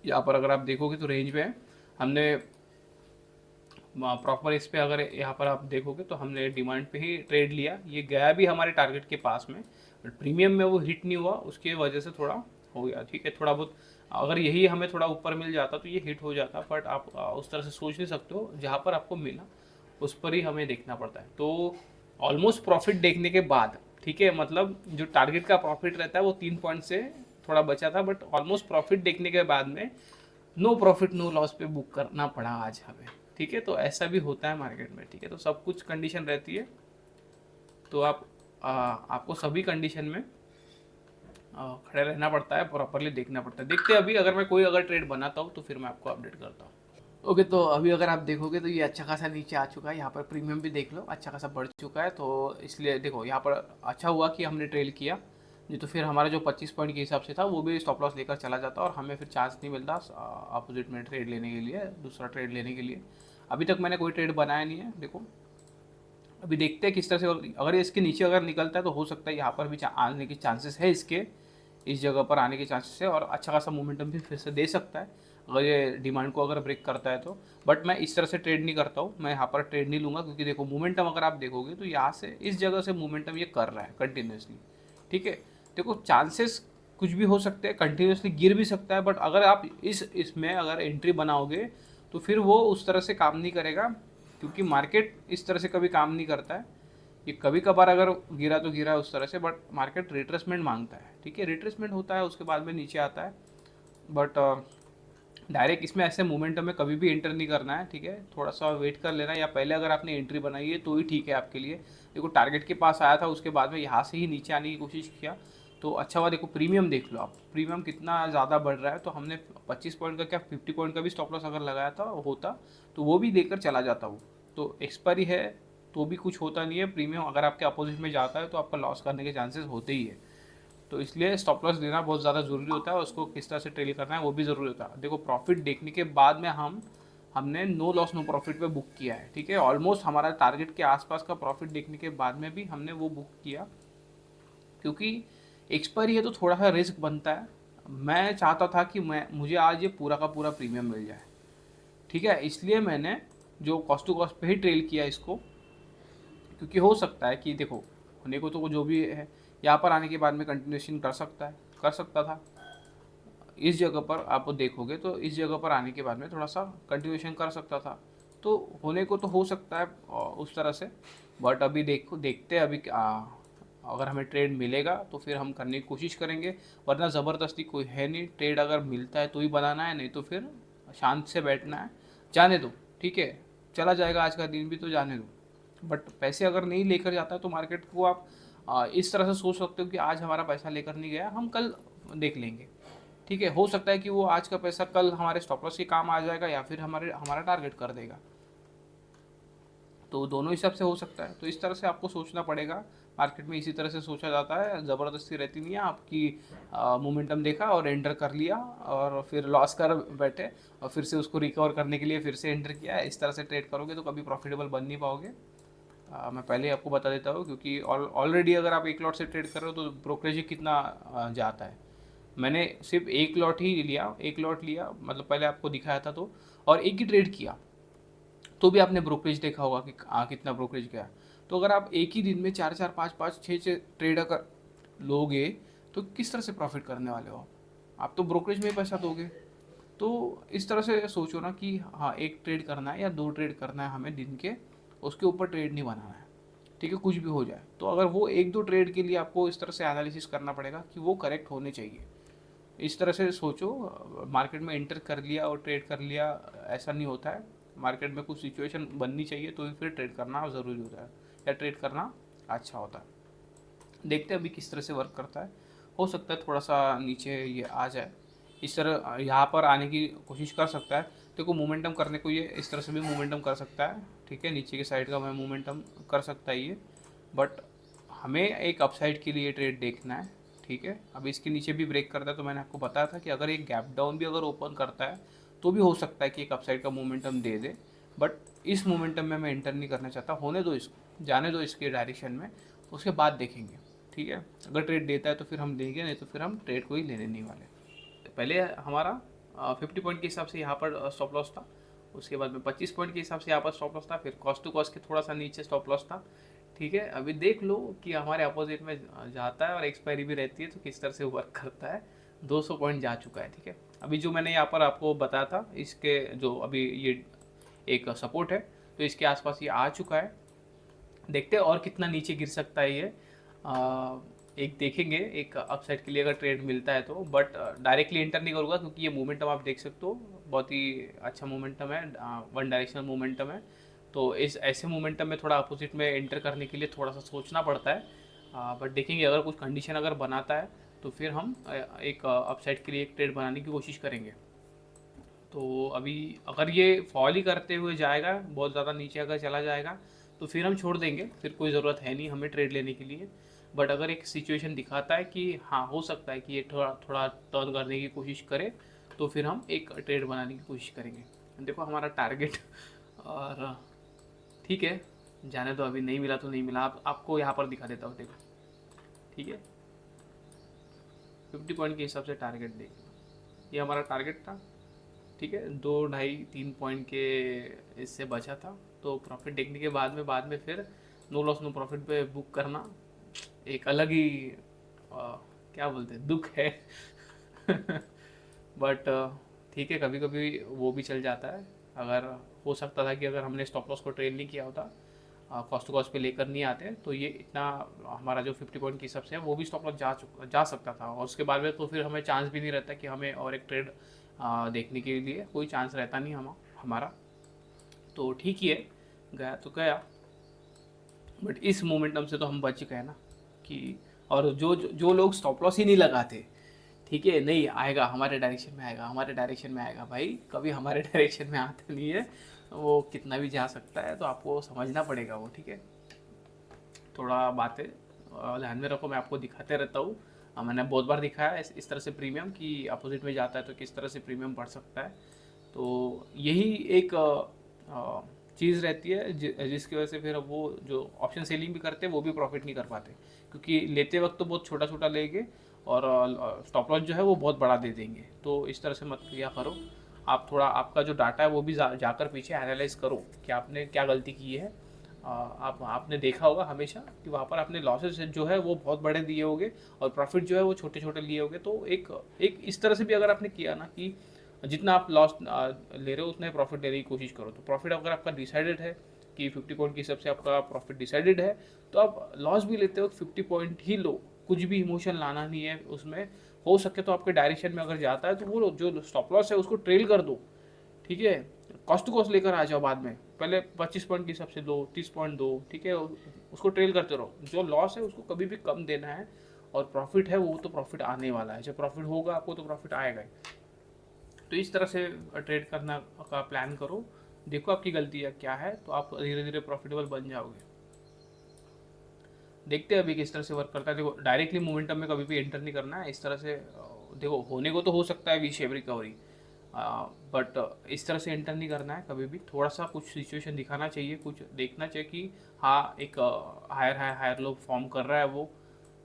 यहाँ पर अगर आप देखोगे तो रेंज में है। हमने प्रॉपर इस पे अगर यहाँ पर आप देखोगे तो हमने डिमांड पे ही ट्रेड लिया, ये गया भी हमारे टारगेट के पास में, बट प्रीमियम में वो हिट नहीं हुआ, उसके वजह से थोड़ा हो गया, ठीक है। थोड़ा बहुत अगर यही हमें थोड़ा ऊपर मिल जाता तो ये हिट हो जाता, बट आप उस तरह से सोच नहीं सकते हो। जहाँ पर आपको मिला उस पर ही हमें देखना पड़ता है। तो ऑलमोस्ट प्रॉफिट देखने के बाद, ठीक है, मतलब जो टारगेट का प्रॉफिट रहता है वो 3 पॉइंट से थोड़ा बचा था, बट ऑलमोस्ट प्रॉफिट देखने के बाद में नो प्रॉफिट नो लॉस पे बुक करना पड़ा आज हमें, ठीक है। तो ऐसा भी होता है मार्केट में, ठीक है। तो सब कुछ कंडीशन रहती है, तो आपको सभी कंडीशन में खड़े रहना पड़ता है, प्रॉपरली देखना पड़ता है। देखते हैं अभी अगर ट्रेड बनाता हूँ तो फिर मैं आपको अपडेट करता हूँ। ओके, तो अभी अगर आप देखोगे तो ये अच्छा खासा नीचे आ चुका है। यहाँ पर प्रीमियम भी देख लो अच्छा खासा बढ़ चुका है, तो इसलिए देखो यहाँ पर अच्छा हुआ कि हमने ट्रेल किया, नहीं तो फिर हमारा जो 25 पॉइंट के हिसाब से था वो भी स्टॉप लॉस लेकर चला जाता और हमें फिर चांस नहीं मिलता अपोजिट में ट्रेड लेने के लिए, दूसरा ट्रेड लेने के लिए। अभी तक मैंने कोई ट्रेड बनाया नहीं है। देखो अभी देखते हैं किस तरह से, अगर इसके नीचे अगर निकलता है तो हो सकता है यहाँ पर भी आने की चांसेस है, इसके इस जगह पर आने के चांसेस है और अच्छा खासा मोमेंटम भी फिर से दे सकता है अगर ये डिमांड को अगर ब्रेक करता है तो। बट मैं इस तरह से ट्रेड नहीं करता हूँ, मैं यहाँ पर ट्रेड नहीं लूँगा क्योंकि देखो मोमेंटम अगर आप देखोगे तो यहाँ से इस जगह से मोमेंटम ये कर रहा है कंटिन्यूसली, ठीक है। देखो चांसेस कुछ भी हो सकते हैं, कंटिन्यूसली गिर भी सकता है, बट अगर आप इसमें अगर एंट्री बनाओगे तो फिर वो उस तरह से काम नहीं करेगा क्योंकि मार्केट इस तरह से कभी काम नहीं करता है। ये कभी कभार अगर गिरा तो गिरा उस तरह से, बट मार्केट रिट्रेसमेंट मांगता है, ठीक है। रिट्रेसमेंट होता है उसके बाद में नीचे आता है, बट डायरेक्ट इसमें ऐसे मोमेंटम में कभी भी एंटर नहीं करना है, ठीक है। थोड़ा सा वेट कर लेना, या पहले अगर आपने एंट्री बनाई है तो ही ठीक है आपके लिए। देखो टारगेट के पास आया था, उसके बाद में यहाँ से ही नीचे आने की कोशिश किया तो अच्छा हुआ, देखो प्रीमियम देख लो आप, प्रीमियम कितना ज़्यादा बढ़ रहा है। तो हमने 25 पॉइंट का क्या 50 पॉइंट का भी स्टॉप लॉस अगर लगाया था होता तो वो भी देकर चला जाता वो। तो एक्सपायरी है तो भी कुछ होता नहीं है, प्रीमियम अगर आपके अपोजिट में जाता है तो आपका लॉस करने के चांसेस होते ही है। तो इसलिए स्टॉप लॉस देना बहुत ज़्यादा ज़रूरी होता है, और उसको किस तरह से ट्रेल करना है वो भी ज़रूरी होता है। देखो प्रॉफिट देखने के बाद में हमने नो लॉस नो प्रॉफिट पे बुक किया है, ठीक है। ऑलमोस्ट हमारा टारगेट के आसपास का प्रॉफिट देखने के बाद में भी हमने वो बुक किया, क्योंकि एक्सपायरी है तो थोड़ा सा रिस्क बनता है। मैं चाहता था कि मुझे आज ये पूरा का पूरा प्रीमियम मिल जाए, ठीक है। इसलिए मैंने जो कॉस्ट टू कॉस्ट पे ही ट्रेल किया इसको, क्योंकि हो सकता है कि देखो होने को तो जो भी है यहाँ पर आने के बाद में कंटिन्यूशन कर सकता था। इस जगह पर आप देखोगे तो इस जगह पर आने के बाद में थोड़ा सा कंटिन्यूशन कर सकता था, तो होने को तो हो सकता है उस तरह से। बट अभी देखते हैं अभी अगर हमें ट्रेड मिलेगा तो फिर हम करने की कोशिश करेंगे, वरना ज़बरदस्ती कोई है नहीं। ट्रेड अगर मिलता है तो ही बनाना है, नहीं तो फिर शांत से बैठना है, जाने दो, ठीक है। चला जाएगा आज का दिन भी तो जाने दो। बट पैसे अगर नहीं लेकर जाता तो मार्केट को आप इस तरह से सोच सकते हो कि आज हमारा पैसा लेकर नहीं गया, हम कल देख लेंगे, ठीक है। हो सकता है कि वो आज का पैसा कल हमारे स्टॉप लॉस के काम आ जाएगा, या फिर हमारा टारगेट कर देगा। तो दोनों हिसाब से हो सकता है। तो इस तरह से आपको सोचना पड़ेगा। मार्केट में इसी तरह से सोचा जाता है, ज़बरदस्ती रहती नहीं है आपकी। मोमेंटम देखा और एंटर कर लिया और फिर लॉस कर बैठे, और फिर से उसको रिकवर करने के लिए फिर से एंटर किया। इस तरह से ट्रेड करोगे तो कभी प्रॉफिटेबल बन नहीं पाओगे। मैं पहले ही आपको बता देता हूँ, क्योंकि ऑलरेडी अगर आप एक लॉट से ट्रेड कर रहे हो तो ब्रोकरेज कितना जाता है। मैंने सिर्फ एक लॉट ही लिया, एक लॉट लिया मतलब पहले आपको दिखाया था तो, और एक ही ट्रेड किया, तो भी आपने ब्रोकरेज देखा होगा कि कितना ब्रोकरेज गया। तो अगर आप एक ही दिन में 4 4 5 5 6 6 ट्रेड अगर लोगे तो किस तरह से प्रॉफिट करने वाले हो आप तो ब्रोकरेज में पैसा दोगे। तो इस तरह से सोचो ना कि हाँ एक ट्रेड करना है या दो ट्रेड करना है हमें दिन के, उसके ऊपर ट्रेड नहीं बनाना है, ठीक है। कुछ भी हो जाए तो अगर वो एक दो ट्रेड के लिए आपको इस तरह से एनालिसिस करना पड़ेगा कि वो करेक्ट होने चाहिए। इस तरह से सोचो, मार्केट में एंटर कर लिया और ट्रेड कर लिया ऐसा नहीं होता है। मार्केट में कुछ सिचुएशन बननी चाहिए तो फिर ट्रेड करना ज़रूरी होता है, या ट्रेड करना अच्छा होता है। देखते हैं अभी किस तरह से वर्क करता है। हो सकता है थोड़ा सा नीचे ये आ जाए, इस तरह यहाँ पर आने की कोशिश कर सकता है। देखो मोमेंटम करने को ये इस तरह से भी मोमेंटम कर सकता है, ठीक है। नीचे के साइड का मैं मोमेंटम कर सकता है ये, बट हमें एक अपसाइड के लिए ट्रेड देखना है, ठीक है। अब इसके नीचे भी ब्रेक करता है तो मैंने आपको बताया था कि अगर एक गैप डाउन भी अगर ओपन करता है तो भी हो सकता है कि एक अपसाइड का मोमेंटम दे दे। बट इस मोमेंटम में मैं एंटर नहीं करना चाहता, होने दो इसको, जाने दो इसके डायरेक्शन में, उसके बाद देखेंगे, ठीक है। अगर ट्रेड देता है तो फिर हम देंगे, नहीं तो फिर हम ट्रेड को ही लेने नहीं वाले। पहले हमारा 50 पॉइंट के हिसाब से यहाँ पर स्टॉप लॉस था, उसके बाद में 25 पॉइंट के हिसाब से यहाँ पर स्टॉप लॉस था, फिर कॉस्ट टू कॉस्ट के थोड़ा सा नीचे स्टॉप लॉस था, ठीक है। अभी देख लो कि हमारे अपोजिट में जाता है और एक्सपायरी भी रहती है तो किस तरह से वर्क करता है। 200 पॉइंट जा चुका है, ठीक है। अभी जो मैंने यहाँ पर आपको बताया था, इसके जो अभी ये एक सपोर्ट है तो इसके आसपास ये आ चुका है। देखते हैं और कितना नीचे गिर सकता है ये। एक देखेंगे एक अपसाइड के लिए अगर ट्रेड मिलता है तो, बट डायरेक्टली एंटर नहीं करूँगा क्योंकि ये मोमेंटम आप देख सकते हो बहुत ही अच्छा मोमेंटम है, वन डायरेक्शनल मोमेंटम है। तो इस ऐसे मोमेंटम में थोड़ा अपोजिट में एंटर करने के लिए थोड़ा सा सोचना पड़ता है। बट देखेंगे अगर कुछ कंडीशन अगर बनाता है तो फिर हम एक अपसाइड के लिए एक ट्रेड बनाने की कोशिश करेंगे। तो अभी अगर ये फॉल ही करते हुए जाएगा, बहुत ज़्यादा नीचे अगर चला जाएगा तो फिर हम छोड़ देंगे, फिर कोई ज़रूरत है नहीं हमें ट्रेड लेने के लिए। बट अगर एक सिचुएशन दिखाता है कि हाँ हो सकता है कि ये थोड़ा थोड़ा टर्न करने की कोशिश करे, तो फिर हम एक ट्रेड बनाने की कोशिश करेंगे। देखो हमारा टारगेट और ठीक है, जाने दो, अभी नहीं मिला तो नहीं मिला। आपको यहाँ पर दिखा देता हूँ, देखो ठीक है। 50 पॉइंट के हिसाब से टारगेट देख, ये हमारा टारगेट था, ठीक है। 2 2.5 3 पॉइंट के इससे बचा था, तो प्रॉफिट देखने के बाद में फिर नो लॉस नो प्रॉफिट पे बुक करना एक अलग ही क्या बोलते हैं दुख है। बट ठीक है, कभी कभी वो भी चल जाता है। अगर हो सकता था कि अगर हमने स्टॉप लॉस को ट्रेन नहीं किया होता, कॉस्ट टू कॉस्ट पे लेकर नहीं आते, तो ये इतना हमारा जो 50 पॉइंट की हिसाब से है वो भी स्टॉप लॉस जा सकता था। और उसके बाद में तो फिर हमें चांस भी नहीं रहता कि हमें और एक ट्रेड देखने के लिए कोई चांस रहता नहीं हमारा। तो ठीक ही है, गया तो गया। बट इस मोमेंटम से तो हम बच गए ना, कि और जो लोग स्टॉप लॉस ही नहीं लगाते, ठीक है, नहीं आएगा हमारे डायरेक्शन में, आएगा हमारे डायरेक्शन में आएगा, भाई कभी हमारे डायरेक्शन में आता नहीं है, वो कितना भी जा सकता है, तो आपको समझना पड़ेगा वो, ठीक है। थोड़ा बातें ध्यान में रखो, मैं आपको दिखाते रहता हूँ। मैंने बहुत बार दिखाया है इस तरह से प्रीमियम कि अपोजिट में जाता है तो किस तरह से प्रीमियम बढ़ सकता है। तो यही एक चीज़ रहती है जिसकी वजह से फिर वो जो ऑप्शन सेलिंग भी करते हैं वो भी प्रॉफिट नहीं कर पाते, क्योंकि लेते वक्त तो बहुत छोटा छोटा लेंगे और स्टॉप लॉस जो है वो बहुत बड़ा दे देंगे। तो इस तरह से मत किया करो। आप थोड़ा आपका जो डाटा है वो भी जाकर पीछे एनालाइज करो कि आपने क्या गलती की है। आपने देखा होगा हमेशा कि वहाँ पर आपने लॉसेस जो है वो बहुत बड़े दिए होंगे और प्रॉफिट जो है वो छोटे छोटे लिए होंगे। तो एक इस तरह से भी अगर आपने किया ना कि जितना आप लॉस ले रहे हो उतना ही प्रॉफिट लेने की कोशिश करो। तो प्रॉफिट अगर आपका डिसाइडेड है कि 50 पॉइंट के हिसाब से आपका प्रॉफिट डिसाइडेड है, तो आप लॉस भी लेते हो 50 पॉइंट ही लो, कुछ भी इमोशन लाना नहीं है उसमें। हो सके तो आपके डायरेक्शन में अगर जाता है तो वो जो स्टॉप लॉस है उसको ट्रेल कर दो, ठीक है। कॉस्ट टू कॉस्ट लेकर आ जाओ बाद में, पहले 25 पॉइंट के हिसाब से दो, 30 पॉइंट दो, ठीक है, उसको ट्रेल करते रहो। जो लॉस है उसको कभी भी कम देना है, और प्रॉफिट है वो तो प्रॉफिट आने वाला है, जब प्रॉफिट होगा आपको तो प्रॉफिट आएगा ही। तो इस तरह से ट्रेड करना का प्लान करो, देखो आपकी गलतियाँ क्या है, तो आप धीरे धीरे प्रॉफिटेबल बन जाओगे। देखते हैं अभी किस तरह से वर्क करता है। देखो डायरेक्टली मोमेंटम में कभी भी एंटर नहीं करना है इस तरह से। देखो होने को तो हो सकता है वी शेप रिकवरी, बट इस तरह से एंटर नहीं करना है कभी भी। थोड़ा सा कुछ सिचुएशन दिखाना चाहिए, कुछ देखना चाहिए कि हाँ एक हायर हायर लो फॉर्म कर रहा है वो,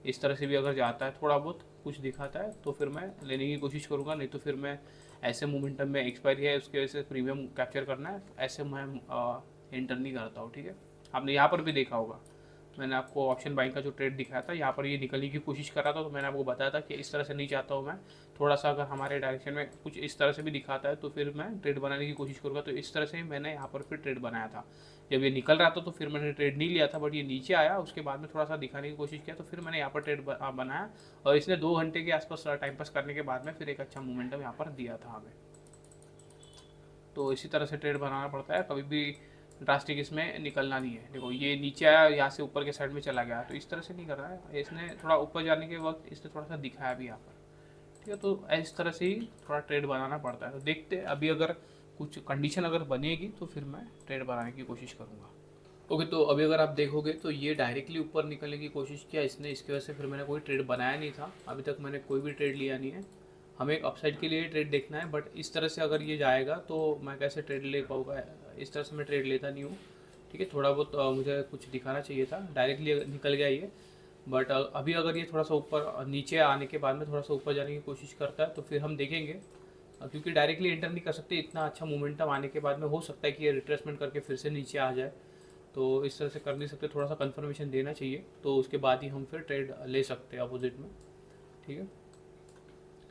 इस तरह से भी अगर जाता है थोड़ा बहुत कुछ दिखाता है तो फिर मैं लेने की कोशिश करूँगा। नहीं तो फिर मैं ऐसे मोमेंटम में एक्सपायरी है उसके वजह से प्रीमियम कैप्चर करना है, ऐसे मैं एंटर नहीं करता हूँ, ठीक है। आपने यहाँ पर भी देखा होगा, मैंने आपको ऑप्शन बाइंग का जो ट्रेड दिखाया था, यहाँ पर ये निकलने की कोशिश कर रहा था, तो मैंने आपको बताया था कि इस तरह से नहीं चाहता हूँ मैं। थोड़ा सा अगर हमारे डायरेक्शन में कुछ इस तरह से भी दिखाता है तो फिर मैं ट्रेड बनाने की कोशिश करूँगा। तो इस तरह से मैंने यहाँ पर फिर ट्रेड बनाया था। जब ये निकल रहा था तो फिर मैंने ट्रेड नहीं लिया था, बट ये नीचे आया उसके बाद में थोड़ा सा दिखाने की कोशिश किया, तो फिर मैंने यहाँ पर ट्रेड बनाया। और इसने 2 घंटे के आसपास टाइम पास करने के बाद में फिर एक अच्छा मोमेंटम यहाँ पर दिया था हमें। तो इसी तरह से ट्रेड बनाना पड़ता है, कभी भी ड्रास्टिक इसमें निकलना नहीं है। देखो ये नीचे आया, यहाँ से ऊपर के साइड में चला गया, तो इस तरह से नहीं करना है। इसने थोड़ा ऊपर जाने के वक्त इसने थोड़ा सा दिखाया भी यहाँ पर, ठीक है। तो इस तरह से ही थोड़ा ट्रेड बनाना पड़ता है। तो देखते हैं अभी अगर कुछ कंडीशन अगर बनेगी तो फिर मैं ट्रेड बनाने की कोशिश करूँगा। ओके, तो अभी अगर आप देखोगे तो ये डायरेक्टली ऊपर निकलने की कोशिश किया इसने, इसकी वजह से फिर मैंने कोई ट्रेड बनाया नहीं था। अभी तक मैंने कोई भी ट्रेड लिया नहीं है। हमें एक अपसाइड के लिए ट्रेड देखना है, बट इस तरह से अगर ये जाएगा तो मैं कैसे ट्रेड ले पाऊँगा, इस तरह से मैं ट्रेड लेता नहीं हूँ, ठीक है। थोड़ा बहुत मुझे कुछ दिखाना चाहिए था, डायरेक्टली निकल गया ये। बट अभी अगर ये थोड़ा सा ऊपर नीचे आने के बाद में थोड़ा सा ऊपर जाने की कोशिश करता है तो फिर हम देखेंगे, क्योंकि डायरेक्टली एंटर नहीं कर सकते। इतना अच्छा मोमेंटम आने के बाद में हो सकता है कि ये रिट्रेसमेंट करके फिर से नीचे आ जाए, तो इस तरह से कर नहीं सकते। थोड़ा सा कंफर्मेशन देना चाहिए, तो उसके बाद ही हम फिर ट्रेड ले सकते हैं अपोजिट में, ठीक है।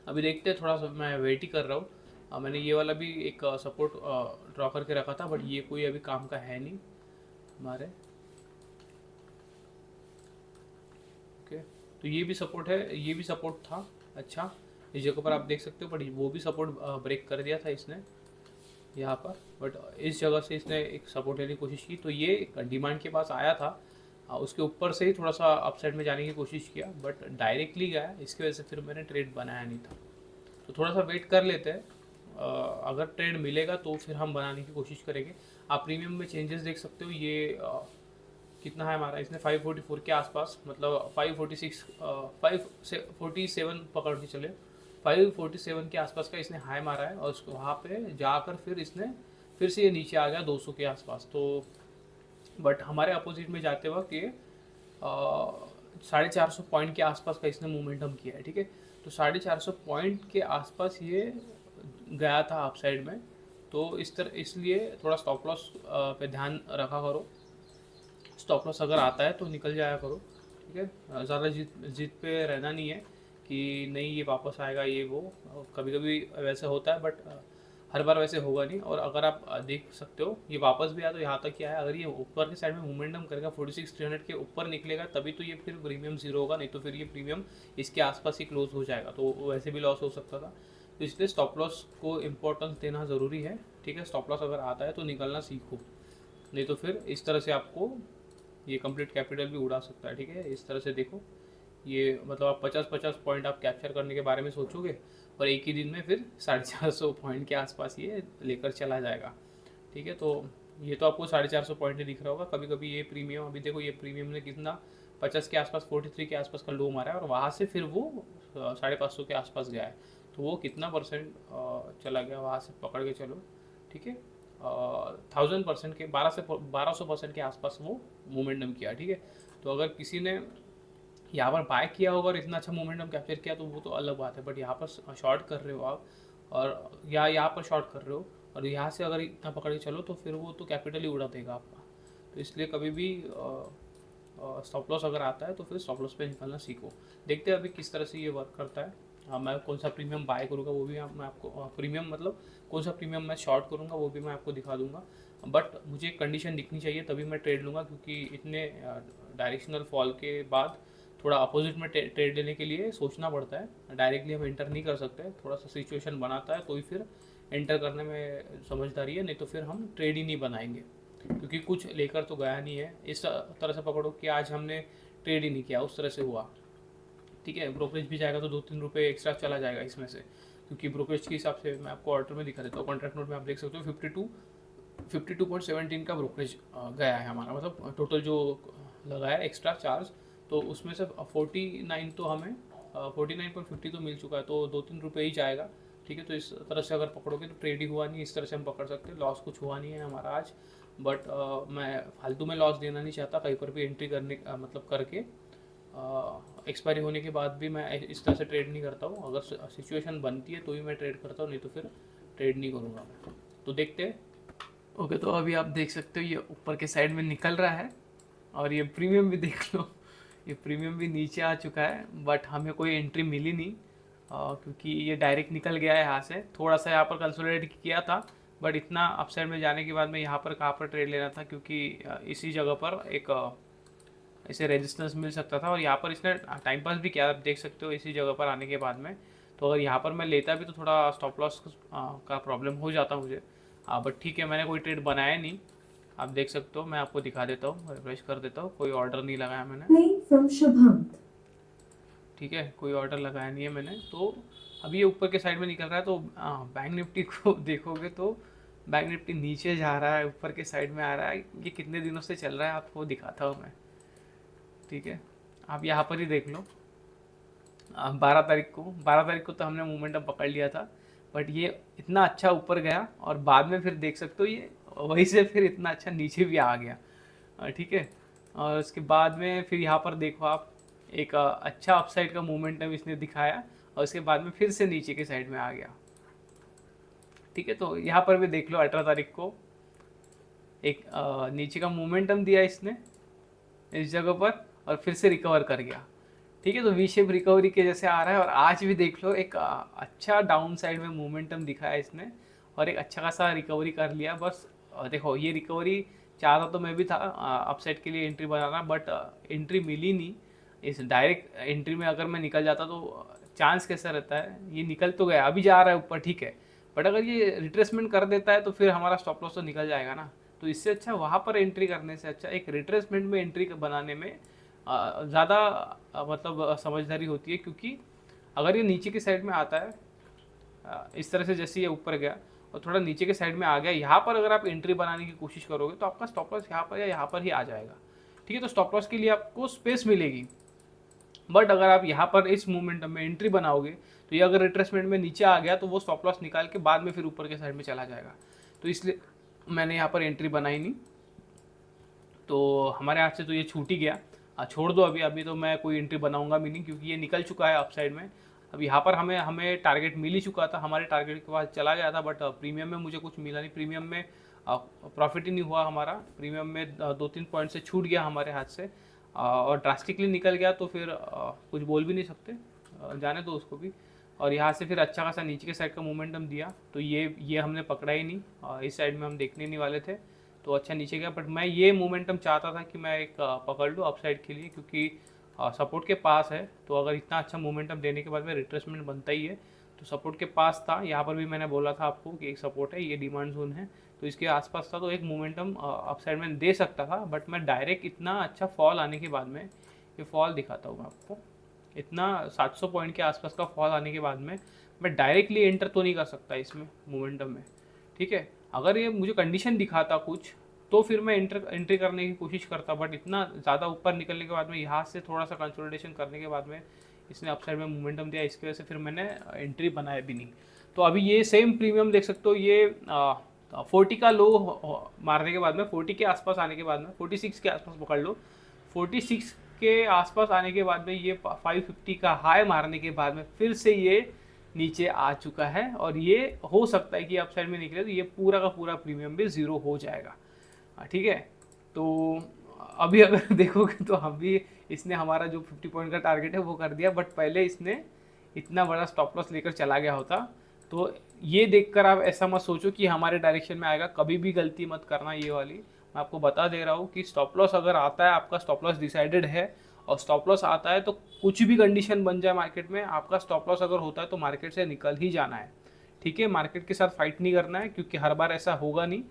अभी देखते हैं, थोड़ा सा मैं वेट ही कर रहा हूँ। मैंने ये वाला भी एक सपोर्ट ड्रॉ करके रखा था, बट ये कोई अभी काम का है नहीं हमारे। ओके, तो ये भी सपोर्ट है, ये भी सपोर्ट था अच्छा, इस जगह पर आप देख सकते हो, बट वो भी सपोर्ट ब्रेक कर दिया था इसने यहाँ पर। बट इस जगह से इसने एक सपोर्ट लेने की कोशिश की, तो ये डिमांड के पास आया था, उसके ऊपर से ही थोड़ा सा अपसाइड में जाने की कोशिश किया, बट डायरेक्टली गया, इसकी वजह से फिर मैंने ट्रेड बनाया नहीं था। तो थोड़ा सा वेट कर लेते हैं, अगर ट्रेड मिलेगा तो फिर हम बनाने की कोशिश करेंगे। आप प्रीमियम में चेंजेस देख सकते हो, ये कितना है हमारा, इसने 544 के आसपास, मतलब 546 547 पकड़ के चले, 547 के आसपास का इसने हाई मारा है, और उसको वहाँ पे जाकर फिर इसने फिर से ये नीचे आ गया 200 के आसपास। तो बट हमारे अपोजिट में जाते वक्त ये 450 पॉइंट के आसपास का इसने मोमेंटम किया है, ठीक है। तो 450 पॉइंट के आसपास ये गया था अप साइड में, तो इसलिए थोड़ा स्टॉप लॉस पे ध्यान रखा करो। स्टॉप लॉस अगर आता है तो निकल जाया करो, ठीक है। ज़्यादा जीत पे रहना नहीं है कि नहीं ये वापस आएगा ये वो, कभी कभी वैसे होता है, बट हर बार वैसे होगा नहीं। और अगर आप देख सकते हो ये वापस भी आया तो यहाँ तक क्या है, अगर ये ऊपर के साइड में मोमेंटम करेगा 46,300 के ऊपर निकलेगा तभी तो ये फिर प्रीमियम जीरो होगा, नहीं तो फिर ये प्रीमियम इसके आसपास ही क्लोज हो जाएगा, तो वैसे भी लॉस हो सकता था। तो इसलिए स्टॉप लॉस को इम्पोर्टेंस देना ज़रूरी है, ठीक है। स्टॉप लॉस अगर आता है तो निकलना सीखो, नहीं तो फिर इस तरह से आपको ये कंप्लीट कैपिटल भी उड़ा सकता है, ठीक है। इस तरह से देखो, ये मतलब आप 50-50 पॉइंट आप कैप्चर करने के बारे में सोचोगे और एक ही दिन में फिर 450 पॉइंट के आसपास ये लेकर चला जाएगा। ठीक है, तो ये तो आपको 450 पॉइंट ही दिख रहा होगा। कभी कभी ये प्रीमियम, अभी देखो ये प्रीमियम ने कितना 50 के आसपास, 43 के आसपास का लो मारा है और वहाँ से फिर वो 550 के आसपास गया है। तो वो कितना परसेंट चला गया वहाँ से, पकड़ के चलो। ठीक है, 1000% के 1200% के आसपास वो मोमेंटम किया। ठीक है, तो अगर किसी ने यहाँ पर बाय किया होगा और इतना अच्छा मोमेंटम कैप्चर किया तो वो तो अलग बात है। बट यहाँ पर शॉर्ट कर रहे हो आप, और या यहाँ पर शॉर्ट कर रहे हो और यहाँ से अगर इतना पकड़ के चलो तो फिर वो तो कैपिटल ही उड़ा देगा आपका। तो इसलिए कभी भी स्टॉप लॉस अगर आता है तो फिर स्टॉप लॉस पे निकलना सीखो। देखते हैं अभी किस तरह से ये वर्क करता है। मैं कौन सा प्रीमियम बाय करूँगा वो भी मैं आपको, प्रीमियम मतलब कौन सा प्रीमियम मैं शॉर्ट करूँगा वो भी मैं आपको दिखा दूंगा। बट मुझे कंडीशन दिखनी चाहिए तभी मैं ट्रेड लूँगा, क्योंकि इतने डायरेक्शनल फॉल के बाद थोड़ा अपोजिट में ट्रेड लेने के लिए सोचना पड़ता है। डायरेक्टली हम एंटर नहीं कर सकते, थोड़ा सा सिचुएशन बनाता है तो ही फिर एंटर करने में समझदारी है, नहीं तो फिर हम ट्रेड ही नहीं बनाएंगे। क्योंकि कुछ लेकर तो गया नहीं है, इस तरह से पकड़ो कि आज हमने ट्रेड ही नहीं किया, उस तरह से हुआ। ठीक है, ब्रोकरेज भी जाएगा तो 2-3 रुपये एक्स्ट्रा चला जाएगा इसमें से, क्योंकि ब्रोकरेज के हिसाब से मैं आपको ऑर्डर में दिखा देता हूँ। कॉन्ट्रैक्ट नोट में आप देख सकते हो 52.17 का ब्रोकरेज गया है हमारा, मतलब टोटल जो लगाया एक्स्ट्रा चार्ज, तो उसमें से 49 तो हमें 49.50 तो मिल चुका है, तो 2-3 रुपये ही जाएगा। ठीक है, तो इस तरह से अगर पकड़ोगे तो ट्रेड ही हुआ नहीं, इस तरह से हम पकड़ सकते हैं। लॉस कुछ हुआ नहीं है हमारा आज, बट मैं फालतू में लॉस देना नहीं चाहता कहीं पर भी एंट्री करने मतलब करके। एक्सपायरी होने के बाद भी मैं इस तरह से ट्रेड नहीं करता हूँ। अगर सिचुएशन बनती है तो ही मैं ट्रेड करता हूँ, नहीं तो फिर ट्रेड नहीं करूँगा मैं। तो देखते हैं। ओके, तो अभी आप देख सकते हो ये ऊपर के साइड में निकल रहा है और ये प्रीमियम भी देख लो, ये प्रीमियम भी नीचे आ चुका है, बट हमें कोई एंट्री मिली नहीं क्योंकि ये डायरेक्ट निकल गया है यहाँ से। थोड़ा सा यहाँ पर कंसोलिडेट किया था, बट इतना अपसाइड में जाने के बाद में यहाँ पर कहाँ पर ट्रेड लेना था, क्योंकि इसी जगह पर एक इसे रेजिस्टेंस मिल सकता था और यहाँ पर इसने टाइम पास भी किया, आप देख सकते हो इसी जगह पर आने के बाद में। तो अगर यहाँ पर मैं लेता भी तो थोड़ा स्टॉप लॉस का प्रॉब्लम हो जाता मुझे। बट ठीक है, मैंने कोई ट्रेड बनाया नहीं, आप देख सकते हो। मैं आपको दिखा देता हूँ, रिफ्रेश कर देता हूँ, कोई ऑर्डर नहीं लगाया मैंने। ठीक है, कोई ऑर्डर लगाया नहीं है मैंने। तो अभी ये ऊपर के साइड में निकल रहा है, तो बैंक निफ्टी को देखोगे तो बैंक निफ्टी नीचे जा रहा है, ऊपर के साइड में आ रहा है। ये कितने दिनों से चल रहा है आपको दिखाता हूँ मैं। ठीक है, आप यहाँ पर ही देख लो। 12 तारीख को तो हमने मोमेंटम पकड़ लिया था, बट ये इतना अच्छा ऊपर गया और बाद में फिर देख सकते हो ये वहीं से फिर इतना अच्छा नीचे भी आ गया। ठीक है, और उसके बाद में फिर यहाँ पर देखो आप, एक अच्छा अपसाइड का मोमेंटम इसने दिखाया और उसके बाद में फिर से नीचे के साइड में आ गया। ठीक है, तो यहाँ पर भी देख लो 18 तारीख को एक नीचे का मोमेंटम दिया इसने इस जगह पर और फिर से रिकवर कर गया। ठीक है, तो वी शेप रिकवरी के जैसे आ रहा है। और आज भी देख लो एक अच्छा डाउन साइड में मोमेंटम दिखाया इसने और एक अच्छा खासा रिकवरी कर लिया। बस देखो ये रिकवरी चाहता तो मैं भी था अपसाइड के लिए एंट्री बनाना, बट एंट्री मिली नहीं। इस डायरेक्ट एंट्री में अगर मैं निकल जाता तो चांस कैसा रहता है, ये निकल तो गया, अभी जा रहा है ऊपर, ठीक है, बट अगर ये रिट्रेसमेंट कर देता है तो फिर हमारा स्टॉप लॉस तो निकल जाएगा ना। तो इससे अच्छा वहाँ पर एंट्री करने से अच्छा एक रिट्रेसमेंट में एंट्री बनाने में ज़्यादा मतलब समझदारी होती है। क्योंकि अगर ये नीचे की साइड में आता है इस तरह से, जैसे ये ऊपर गया और थोड़ा नीचे के साइड में आ गया, यहाँ पर अगर आप एंट्री बनाने की कोशिश करोगे तो आपका स्टॉप लॉस यहाँ पर या यहाँ पर ही आ जाएगा। ठीक है, तो स्टॉप लॉस के लिए आपको स्पेस मिलेगी, बट अगर आप यहाँ पर इस मोमेंटम में एंट्री बनाओगे तो ये अगर रिट्रेसमेंट में नीचे आ गया तो वो स्टॉप लॉस निकाल के बाद में फिर ऊपर के साइड में चला जाएगा। तो इसलिए मैंने यहाँ पर एंट्री बनाई नहीं। तो हमारे हाथ से तो ये छूट ही गया, छोड़ दो अभी तो मैं कोई एंट्री बनाऊंगा भी नहीं, क्योंकि ये निकल चुका है अपसाइड में। अब यहाँ पर हमें टारगेट मिल ही चुका था, हमारे टारगेट के बाद चला गया था, बट प्रीमियम में मुझे कुछ मिला नहीं। प्रीमियम में प्रॉफिट ही नहीं हुआ हमारा, प्रीमियम में 2-3 पॉइंट से छूट गया हमारे हाथ से और ड्रास्टिकली निकल गया। तो फिर कुछ बोल भी नहीं सकते, जाने दो उसको भी। और यहाँ से फिर अच्छा खासा नीचे के साइड का मोमेंटम दिया, तो ये हमने पकड़ा ही नहीं, इस साइड में हम देखने नहीं वाले थे, तो अच्छा नीचे गया। बट मैं ये मोमेंटम चाहता था कि मैं एक पकड़ लूँ अपसाइड के लिए, क्योंकि सपोर्ट के पास है। तो अगर इतना अच्छा मोमेंटम देने के बाद में रिट्रेसमेंट बनता ही है, तो सपोर्ट के पास था। यहाँ पर भी मैंने बोला था आपको कि एक सपोर्ट है, ये डिमांड जोन है, तो इसके आसपास था, तो एक मोमेंटम अपसाइड में दे सकता था। बट मैं डायरेक्ट इतना अच्छा फॉल आने के बाद में, ये फॉल दिखाता हूँ मैं आपको, इतना 700 पॉइंट के आसपास का फॉल आने के बाद में मैं डायरेक्टली एंटर तो नहीं कर सकता इसमें मोमेंटम में, ठीक है। अगर ये मुझे कंडीशन दिखाता कुछ तो फिर मैं एंट्री करने की कोशिश करता, बट इतना ज़्यादा ऊपर निकलने के बाद में यहाँ से थोड़ा सा कंसोलिडेशन करने के बाद में इसने अपसाइड में मोमेंटम दिया, इसकी वजह से फिर मैंने एंट्री बनाया भी नहीं। तो अभी ये सेम प्रीमियम देख सकते हो, ये 40 का लो मारने के बाद में 40 के आसपास आने के बाद में 46 के आसपास पकड़ लो, 46 के आसपास आने के बाद में ये 550 का हाई मारने के बाद में फिर से ये नीचे आ चुका है, और ये हो सकता है कि अपसाइड में निकले तो ये पूरा का पूरा प्रीमियम भी ज़ीरो हो जाएगा, ठीक है। तो अभी अगर देखोगे तो अभी इसने हमारा जो 50 पॉइंट का टारगेट है वो कर दिया, बट पहले इसने इतना बड़ा स्टॉप लॉस लेकर चला गया होता। तो ये देखकर आप ऐसा मत सोचो कि हमारे डायरेक्शन में आएगा, कभी भी गलती मत करना ये वाली। मैं आपको बता दे रहा हूँ कि स्टॉप लॉस अगर आता है, आपका स्टॉप लॉस डिसाइडेड है और स्टॉप लॉस आता है तो कुछ भी कंडीशन बन जाए मार्केट में, आपका स्टॉप लॉस अगर होता है तो मार्केट से निकल ही जाना है, ठीक है। मार्केट के साथ फाइट नहीं करना है, क्योंकि हर बार ऐसा होगा नहीं।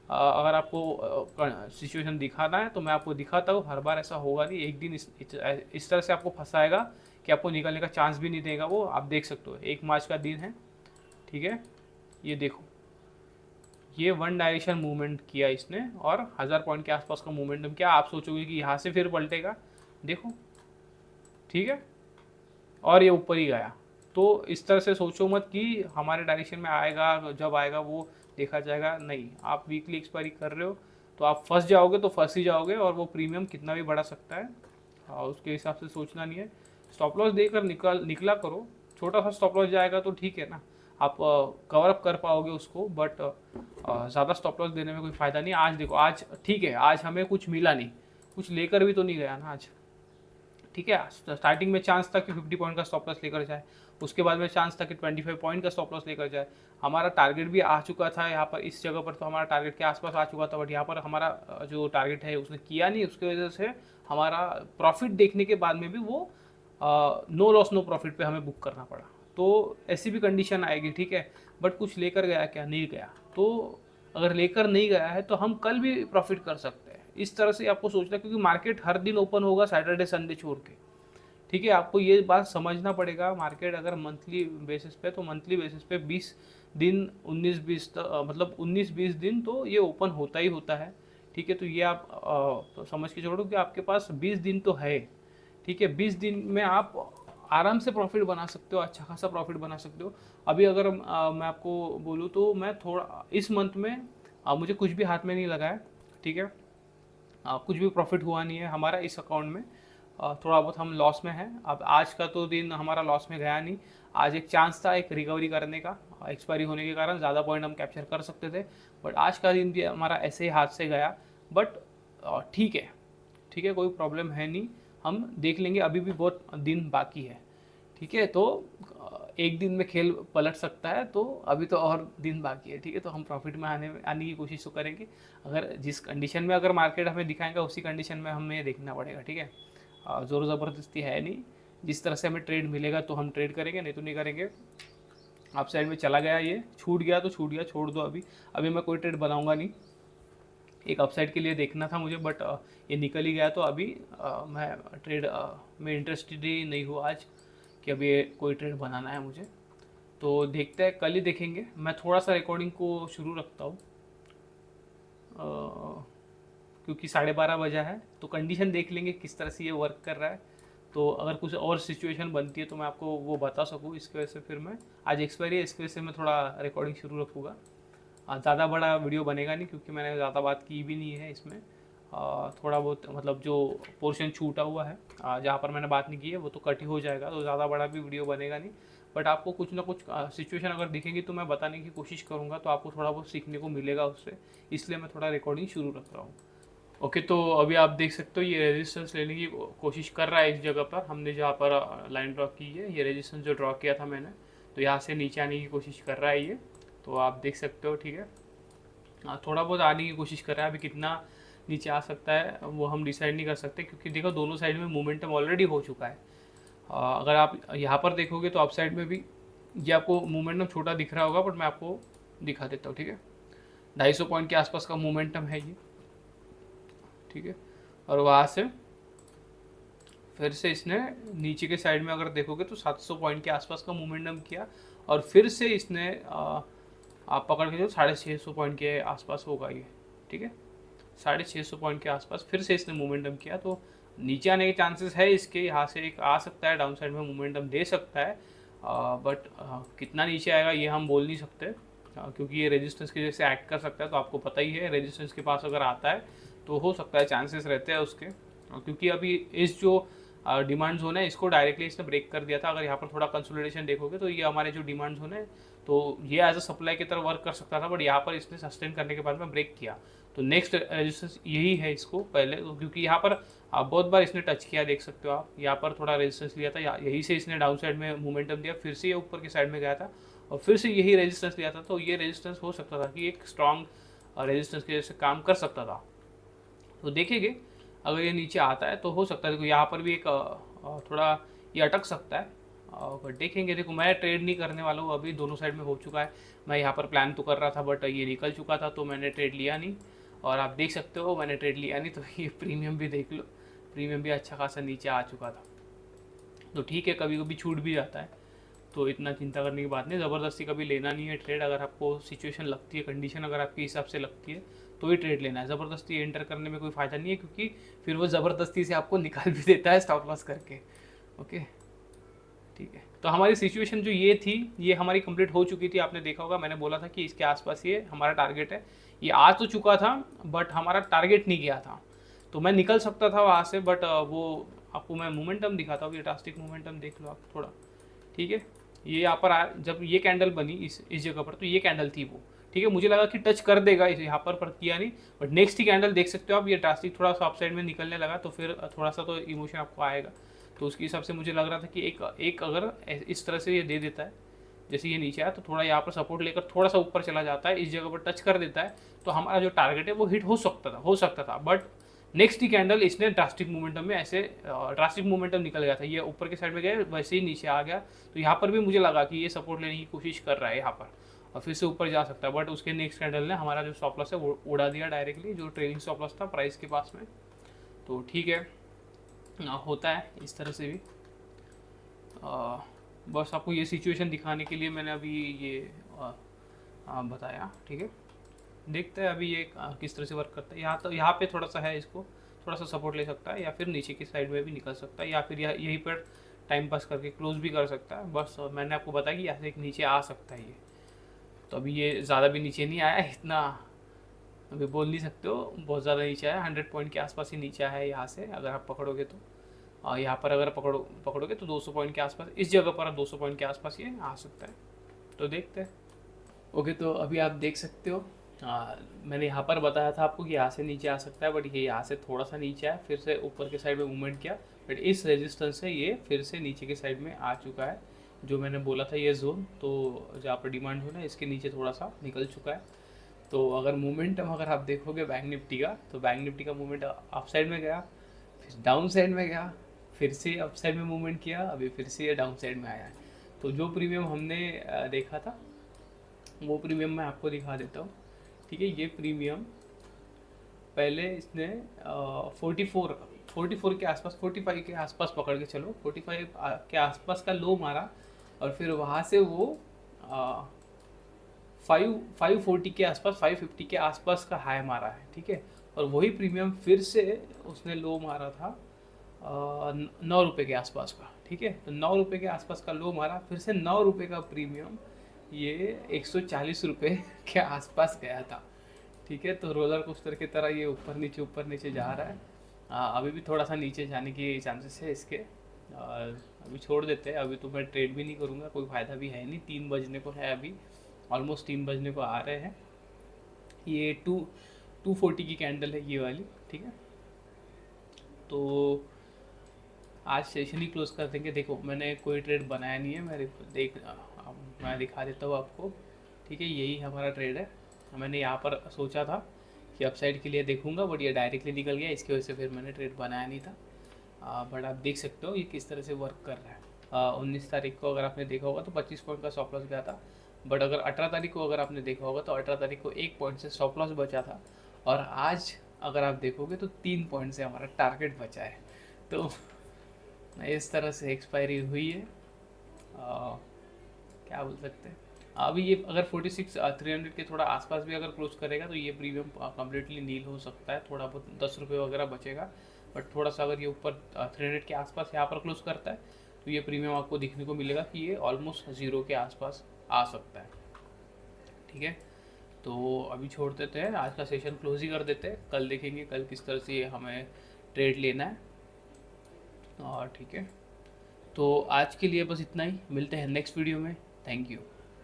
अगर आपको सिचुएशन दिखाना है तो मैं आपको दिखाता हूँ, हर बार ऐसा होगा नहीं। एक दिन इस तरह से आपको फंसाएगा कि आपको निकलने का चांस भी नहीं देगा वो। आप देख सकते हो 1 मार्च का दिन है, ठीक है। ये देखो, ये वन डायरेक्शन मूवमेंट किया इसने और 1000 पॉइंट के आसपास का मूवमेंटम किया। आप सोचोगे कि यहाँ से फिर पलटेगा, देखो, ठीक है, और ये ऊपर ही गया। तो इस तरह से सोचो मत कि हमारे डायरेक्शन में आएगा, जब आएगा वो देखा जाएगा, नहीं। आप वीकली एक्सपायरी कर रहे हो तो आप फंस जाओगे, तो फंस ही जाओगे, और वो प्रीमियम कितना भी बढ़ा सकता है, उसके हिसाब से सोचना नहीं है। स्टॉप लॉस देकर निकला करो। छोटा सा स्टॉप लॉस जाएगा तो ठीक है ना, आप कवर अप कर पाओगे उसको, बट ज़्यादा स्टॉप लॉस देने में कोई फ़ायदा नहीं। आज देखो, आज ठीक है, आज हमें कुछ मिला नहीं, कुछ लेकर भी तो नहीं गया ना आज, ठीक है। स्टार्टिंग में चांस था कि 50 पॉइंट का स्टॉप लॉस लेकर जाए, उसके बाद में चांस था कि 25 पॉइंट का स्टॉप लॉस लेकर जाए। हमारा टारगेट भी आ चुका था यहाँ पर, इस जगह पर तो हमारा टारगेट के आसपास आ चुका था, बट यहाँ पर हमारा जो टारगेट है उसने किया नहीं, उसकी वजह से हमारा प्रॉफिट देखने के बाद में भी वो नो लॉस नो प्रॉफिट पे हमें बुक करना पड़ा। तो ऐसी भी कंडीशन आएगी, ठीक है। बट कुछ लेकर गया क्या? नहीं गया। तो अगर लेकर नहीं गया है तो हम कल भी प्रॉफिट कर सकते हैं। इस तरह से आपको सोचना, क्योंकि मार्केट हर दिन ओपन होगा सैटरडे संडे छोड़ के, ठीक है। आपको ये बात समझना पड़ेगा। मार्केट अगर मंथली बेसिस पे, तो मंथली बेसिस पे 20 दिन 19-20 मतलब 19-20 दिन तो ये ओपन होता ही होता है, ठीक है। तो ये आप तो समझ के छोड़ो कि आपके पास 20 दिन तो है, ठीक है। 20 दिन में आप आराम से प्रॉफिट बना सकते हो, अच्छा खासा प्रॉफिट बना सकते हो। अभी अगर मैं आपको बोलूँ तो मैं थोड़ा इस मंथ में मुझे कुछ भी हाथ में नहीं लगा है, ठीक है। कुछ भी प्रॉफिट हुआ नहीं है हमारा इस अकाउंट में, थोड़ा बहुत हम लॉस में हैं। अब आज का तो दिन हमारा लॉस में गया नहीं, आज एक चांस था एक रिकवरी करने का, एक्सपायरी होने के कारण ज़्यादा पॉइंट हम कैप्चर कर सकते थे, बट आज का दिन भी हमारा ऐसे ही हाथ से गया। बट ठीक है, ठीक है, कोई प्रॉब्लम है नहीं, हम देख लेंगे, अभी भी बहुत दिन बाकी है, ठीक है। तो एक दिन में खेल पलट सकता है, तो अभी तो और दिन बाकी है, ठीक है। तो हम प्रॉफिट में आने की कोशिश तो करेंगे। अगर जिस कंडीशन में अगर मार्केट हमें दिखाएगा उसी कंडीशन में हमें देखना पड़ेगा, ठीक है। ज़ोर ज़बरदस्ती है नहीं, जिस तरह से हमें ट्रेड मिलेगा तो हम ट्रेड करेंगे, नहीं तो नहीं करेंगे। आप साइड में चला गया, ये छूट गया तो छूट गया, छोड़ दो। अभी मैं कोई ट्रेड बनाऊंगा नहीं। एक अपसाइड के लिए देखना था मुझे, बट ये निकल ही गया, तो अभी मैं ट्रेड में इंटरेस्टेड ही नहीं हूँ आज कि अभी कोई ट्रेड बनाना है मुझे। तो देखते हैं, कल ही देखेंगे। मैं थोड़ा सा रिकॉर्डिंग को शुरू रखता हूँ क्योंकि 12:30 बजा है, तो कंडीशन देख लेंगे किस तरह से ये वर्क कर रहा है। तो अगर कुछ और सिचुएशन बनती है तो मैं आपको वो बता सकूँ, इसकी वजह से फिर मैं आज एक्सपायरी है, इसकी वजह से मैं थोड़ा रिकॉर्डिंग शुरू रखूँगा। ज़्यादा बड़ा वीडियो बनेगा नहीं, क्योंकि मैंने ज़्यादा बात की भी नहीं है इसमें। थोड़ा बहुत मतलब जो पोर्शन छूटा हुआ है, जहाँ पर मैंने बात नहीं की है, वो तो कट ही हो जाएगा, तो ज़्यादा बड़ा भी वीडियो बनेगा नहीं। बट आपको कुछ ना कुछ सिचुएशन अगर दिखेंगी तो मैं बताने की कोशिश करूँगा, तो आपको थोड़ा बहुत सीखने को मिलेगा उससे, इसलिए मैं थोड़ा रिकॉर्डिंग शुरू रख रहा हूँ। ओके, तो अभी आप देख सकते हो ये रेजिस्टेंस लेने की कोशिश कर रहा है इस जगह पर। हमने जहाँ पर लाइन ड्रॉ की है, ये रेजिस्टेंस जो ड्रॉ किया था मैंने, तो यहाँ से नीचे आने की कोशिश कर रहा है ये, तो आप देख सकते हो, ठीक है। थोड़ा बहुत आने की कोशिश कर रहा है। अभी कितना नीचे आ सकता है वो हम डिसाइड नहीं कर सकते, क्योंकि देखो दोनों साइड में मोमेंटम ऑलरेडी हो चुका है। अगर आप यहाँ पर देखोगे तो अप साइड में भी ये आपको मोमेंटम छोटा दिख रहा होगा, बट मैं आपको दिखा देता हूँ, ठीक है। 250 पॉइंट के आसपास का मोमेंटम है ये, ठीक है। और वहाँ से फिर से इसने नीचे के साइड में अगर देखोगे तो 700 पॉइंट के आसपास का मोमेंटम किया, और फिर से इसने आप पकड़ के जो 650 पॉइंट के आसपास होगा ये, ठीक है, 650 पॉइंट के आसपास फिर से इसने मोमेंटम किया। तो नीचे आने के चांसेस है इसके, यहाँ से एक आ सकता है, डाउन साइड में मोमेंटम दे सकता है, बट कितना नीचे आएगा ये हम बोल नहीं सकते, क्योंकि ये रेजिस्टेंस की जैसे एक्ट कर सकता है। तो आपको पता ही है रेजिस्टेंस के पास अगर आता है तो हो सकता है, चांसेस रहते हैं उसके, क्योंकि अभी इस जो डिमांड जोन है इसको डायरेक्टली इसने ब्रेक कर दिया था। अगर यहाँ पर थोड़ा कंसोलिडेशन देखोगे तो ये हमारे जो डिमांड जोन है, तो ये एज अ सप्लाई की तरह वर्क कर सकता था, बट यहाँ पर इसने सस्टेन करने के बाद में ब्रेक किया। तो नेक्स्ट रेजिस्टेंस यही है इसको पहले, क्योंकि यहाँ पर बहुत बार इसने टच किया, देख सकते हो आप, यहाँ पर थोड़ा रेजिस्टेंस लिया था, यही से इसने डाउन साइड में मोमेंटम दिया, फिर से ये ऊपर की साइड में गया था और फिर से यही रेजिस्टेंस लिया था। तो ये रेजिस्टेंस हो सकता था कि एक स्ट्रॉन्ग रेजिस्टेंस के जैसे काम कर सकता था। तो देखेंगे अगर ये नीचे आता है तो हो सकता है, देखो यहाँ पर भी एक थोड़ा ये अटक सकता है, बट देखेंगे। देखो मैं ट्रेड नहीं करने वाला हूँ, अभी दोनों साइड में हो चुका है। मैं यहाँ पर प्लान तो कर रहा था बट ये निकल चुका था तो मैंने ट्रेड लिया नहीं, और आप देख सकते हो मैंने ट्रेड लिया नहीं। तो ये प्रीमियम भी देख लो, प्रीमियम भी अच्छा खासा नीचे आ चुका था। तो ठीक है, कभी कभी छूट भी जाता है, तो इतना चिंता करने की बात नहीं, ज़बरदस्ती कभी लेना नहीं है ट्रेड। अगर आपको सिचुएशन लगती है, कंडीशन अगर आपके हिसाब से लगती है तो ही ट्रेड लेना है, ज़बरदस्ती एंटर करने में कोई फ़ायदा नहीं है, क्योंकि फिर वो ज़बरदस्ती से आपको निकाल भी देता है स्टॉप लॉस करके। ओके, ठीक है। तो हमारी सिचुएशन जो ये थी ये हमारी कंप्लीट हो चुकी थी। आपने देखा होगा मैंने बोला था कि इसके आसपास ये हमारा टारगेट है, ये आ तो चुका था बट हमारा टारगेट नहीं गया था। तो मैं निकल सकता था वहाँ से, बट वो आपको मैं मोमेंटम दिखाता हूँ, ये ड्रास्टिक मोमेंटम देख लो आप थोड़ा, ठीक है। ये यहाँ पर जब ये कैंडल बनी इस जगह पर, तो ये कैंडल थी वो, ठीक है। मुझे लगा कि टच कर देगा इस यहाँ पर किया नहीं, बट नेक्स्ट ही कैंडल देख सकते हो आप, ये ड्रास्टिक थोड़ा सा अपसाइड में निकलने लगा, तो फिर थोड़ा सा तो इमोशन आपको आएगा। तो उसके हिसाब से मुझे लग रहा था कि एक अगर इस तरह से ये दे देता है, जैसे ये नीचे आया तो थोड़ा यहाँ पर सपोर्ट लेकर थोड़ा सा ऊपर चला जाता है, इस जगह पर टच कर देता है, तो हमारा जो टारगेट है वो हिट हो सकता था। बट नेक्स्ट ही कैंडल इसने ड्रास्टिक मोमेंटम में ऐसे ड्रास्टिक मोमेंटम निकल गया था, ये ऊपर के साइड में गया वैसे ही नीचे आ गया। तो यहाँ पर भी मुझे लगा कि ये सपोर्ट लेने की कोशिश कर रहा है यहाँ पर और फिर से ऊपर जा सकता है, बट उसके नेक्स्ट कैंडल ने हमारा जो स्टॉप लॉस है वो उड़ा दिया डायरेक्टली, जो ट्रेलिंग स्टॉप लॉस था प्राइस के पास में। तो ठीक है, होता है इस तरह से भी। बस आपको ये सिचुएशन दिखाने के लिए मैंने अभी ये बताया, ठीक है। देखते हैं अभी ये किस तरह से वर्क करता है। यहाँ तो यहाँ पे थोड़ा सा है, इसको थोड़ा सा सपोर्ट ले सकता है, या फिर नीचे की साइड में भी निकल सकता है, या फिर यहीं पर टाइम पास करके क्लोज भी कर सकता है। बस मैंने आपको बताया कि यहाँ से एक नीचे आ सकता है ये। तो अभी ये ज़्यादा भी नीचे नहीं आया, इतना अभी बोल नहीं सकते हो बहुत ज़्यादा नीचे आया, 100 पॉइंट के आसपास ही नीचे आया है यहाँ से अगर आप पकड़ोगे तो। यहाँ पर अगर पकड़ोगे तो 200 पॉइंट के आसपास, इस जगह पर 200 पॉइंट के आसपास ये आ सकता है। तो देखते हैं। ओके, तो अभी आप देख सकते हो, मैंने यहाँ पर बताया था आपको कि यहाँ से नीचे आ सकता है, बट ये यहाँ से थोड़ा सा नीचे आया, फिर से ऊपर के साइड में मूवमेंट किया, बट इस रेजिस्टेंस से ये फिर से नीचे के साइड में आ चुका है। जो मैंने बोला था ये जोन, तो जहाँ पर डिमांड जोन है इसके नीचे थोड़ा सा निकल चुका है। तो अगर मोमेंटम अगर आप देखोगे बैंक निफ्टी का, तो बैंक निफ्टी का मूवमेंट अप साइड में गया, फिर डाउन साइड में गया, फिर से अप साइड में मूवमेंट किया, अभी फिर से ये डाउन साइड में आया है। तो जो प्रीमियम हमने देखा था वो प्रीमियम मैं आपको दिखा देता हूँ, ठीक है। ये प्रीमियम पहले इसने 44 के आसपास, 45 के आसपास पकड़ के चलो, 45 के आसपास का लो मारा, और फिर वहाँ से वो 540 के आसपास, 550 के आसपास का हाई मारा है, ठीक है। और वही प्रीमियम फिर से उसने लो मारा था 9 रुपये के आसपास का, ठीक है। तो 9 रुपये के आसपास का लो मारा, फिर से 9 रुपये का प्रीमियम ये 140 रुपये के आसपास गया था, ठीक है। तो रोलर कोस्टर की तरह ये ऊपर नीचे जा रहा है। अभी भी थोड़ा सा नीचे जाने की चांसेस है इसके, अभी छोड़ देते हैं। अभी तो मैं ट्रेड भी नहीं करूँगा, कोई फ़ायदा भी है नहीं, 3 बजने को है, अभी ऑलमोस्ट 3 बजने को आ रहे हैं। ये 240 की कैंडल है ये वाली, ठीक है। तो आज सेशन ही क्लोज कर देंगे। देखो मैंने कोई ट्रेड बनाया नहीं है, मैं दिखा देता हूँ आपको, ठीक है। यही हमारा ट्रेड है। मैंने यहाँ पर सोचा था कि अपसाइड के लिए देखूंगा, बट ये डायरेक्टली निकल गया, इसकी वजह से फिर मैंने ट्रेड बनाया नहीं था। बट आप देख सकते हो ये किस तरह से वर्क कर रहा है। 19 तारीख को अगर आपने देखा होगा तो 25 पॉइंट का स्टॉप लॉस गया था, बट अगर 18 तारीख को अगर आपने देखा होगा तो 18 तारीख को 1 पॉइंट से स्टॉप लॉस बचा था, और आज अगर आप देखोगे तो 3 पॉइंट से हमारा टारगेट बचा है। तो इस तरह से एक्सपायरी हुई है। क्या बोल सकते हैं, अभी ये अगर 46 300 के थोड़ा आसपास भी अगर क्लोज करेगा तो ये प्रीमियम कम्प्लीटली नील हो सकता है, थोड़ा बहुत 10 रुपये वगैरह बचेगा। बट थोड़ा सा अगर ये ऊपर 300 के आसपास यहाँ पर क्लोज करता है तो ये प्रीमियम आपको दिखने को मिलेगा कि ये ऑलमोस्ट ज़ीरो के आसपास आ सकता है। ठीक है, तो अभी छोड़ देते हैं, आज का सेशन क्लोज ही कर देते हैं, कल देखेंगे कल किस तरह से हमें ट्रेड लेना है। और ठीक है, तो आज के लिए बस इतना ही, मिलते हैं नेक्स्ट वीडियो में। Thank you.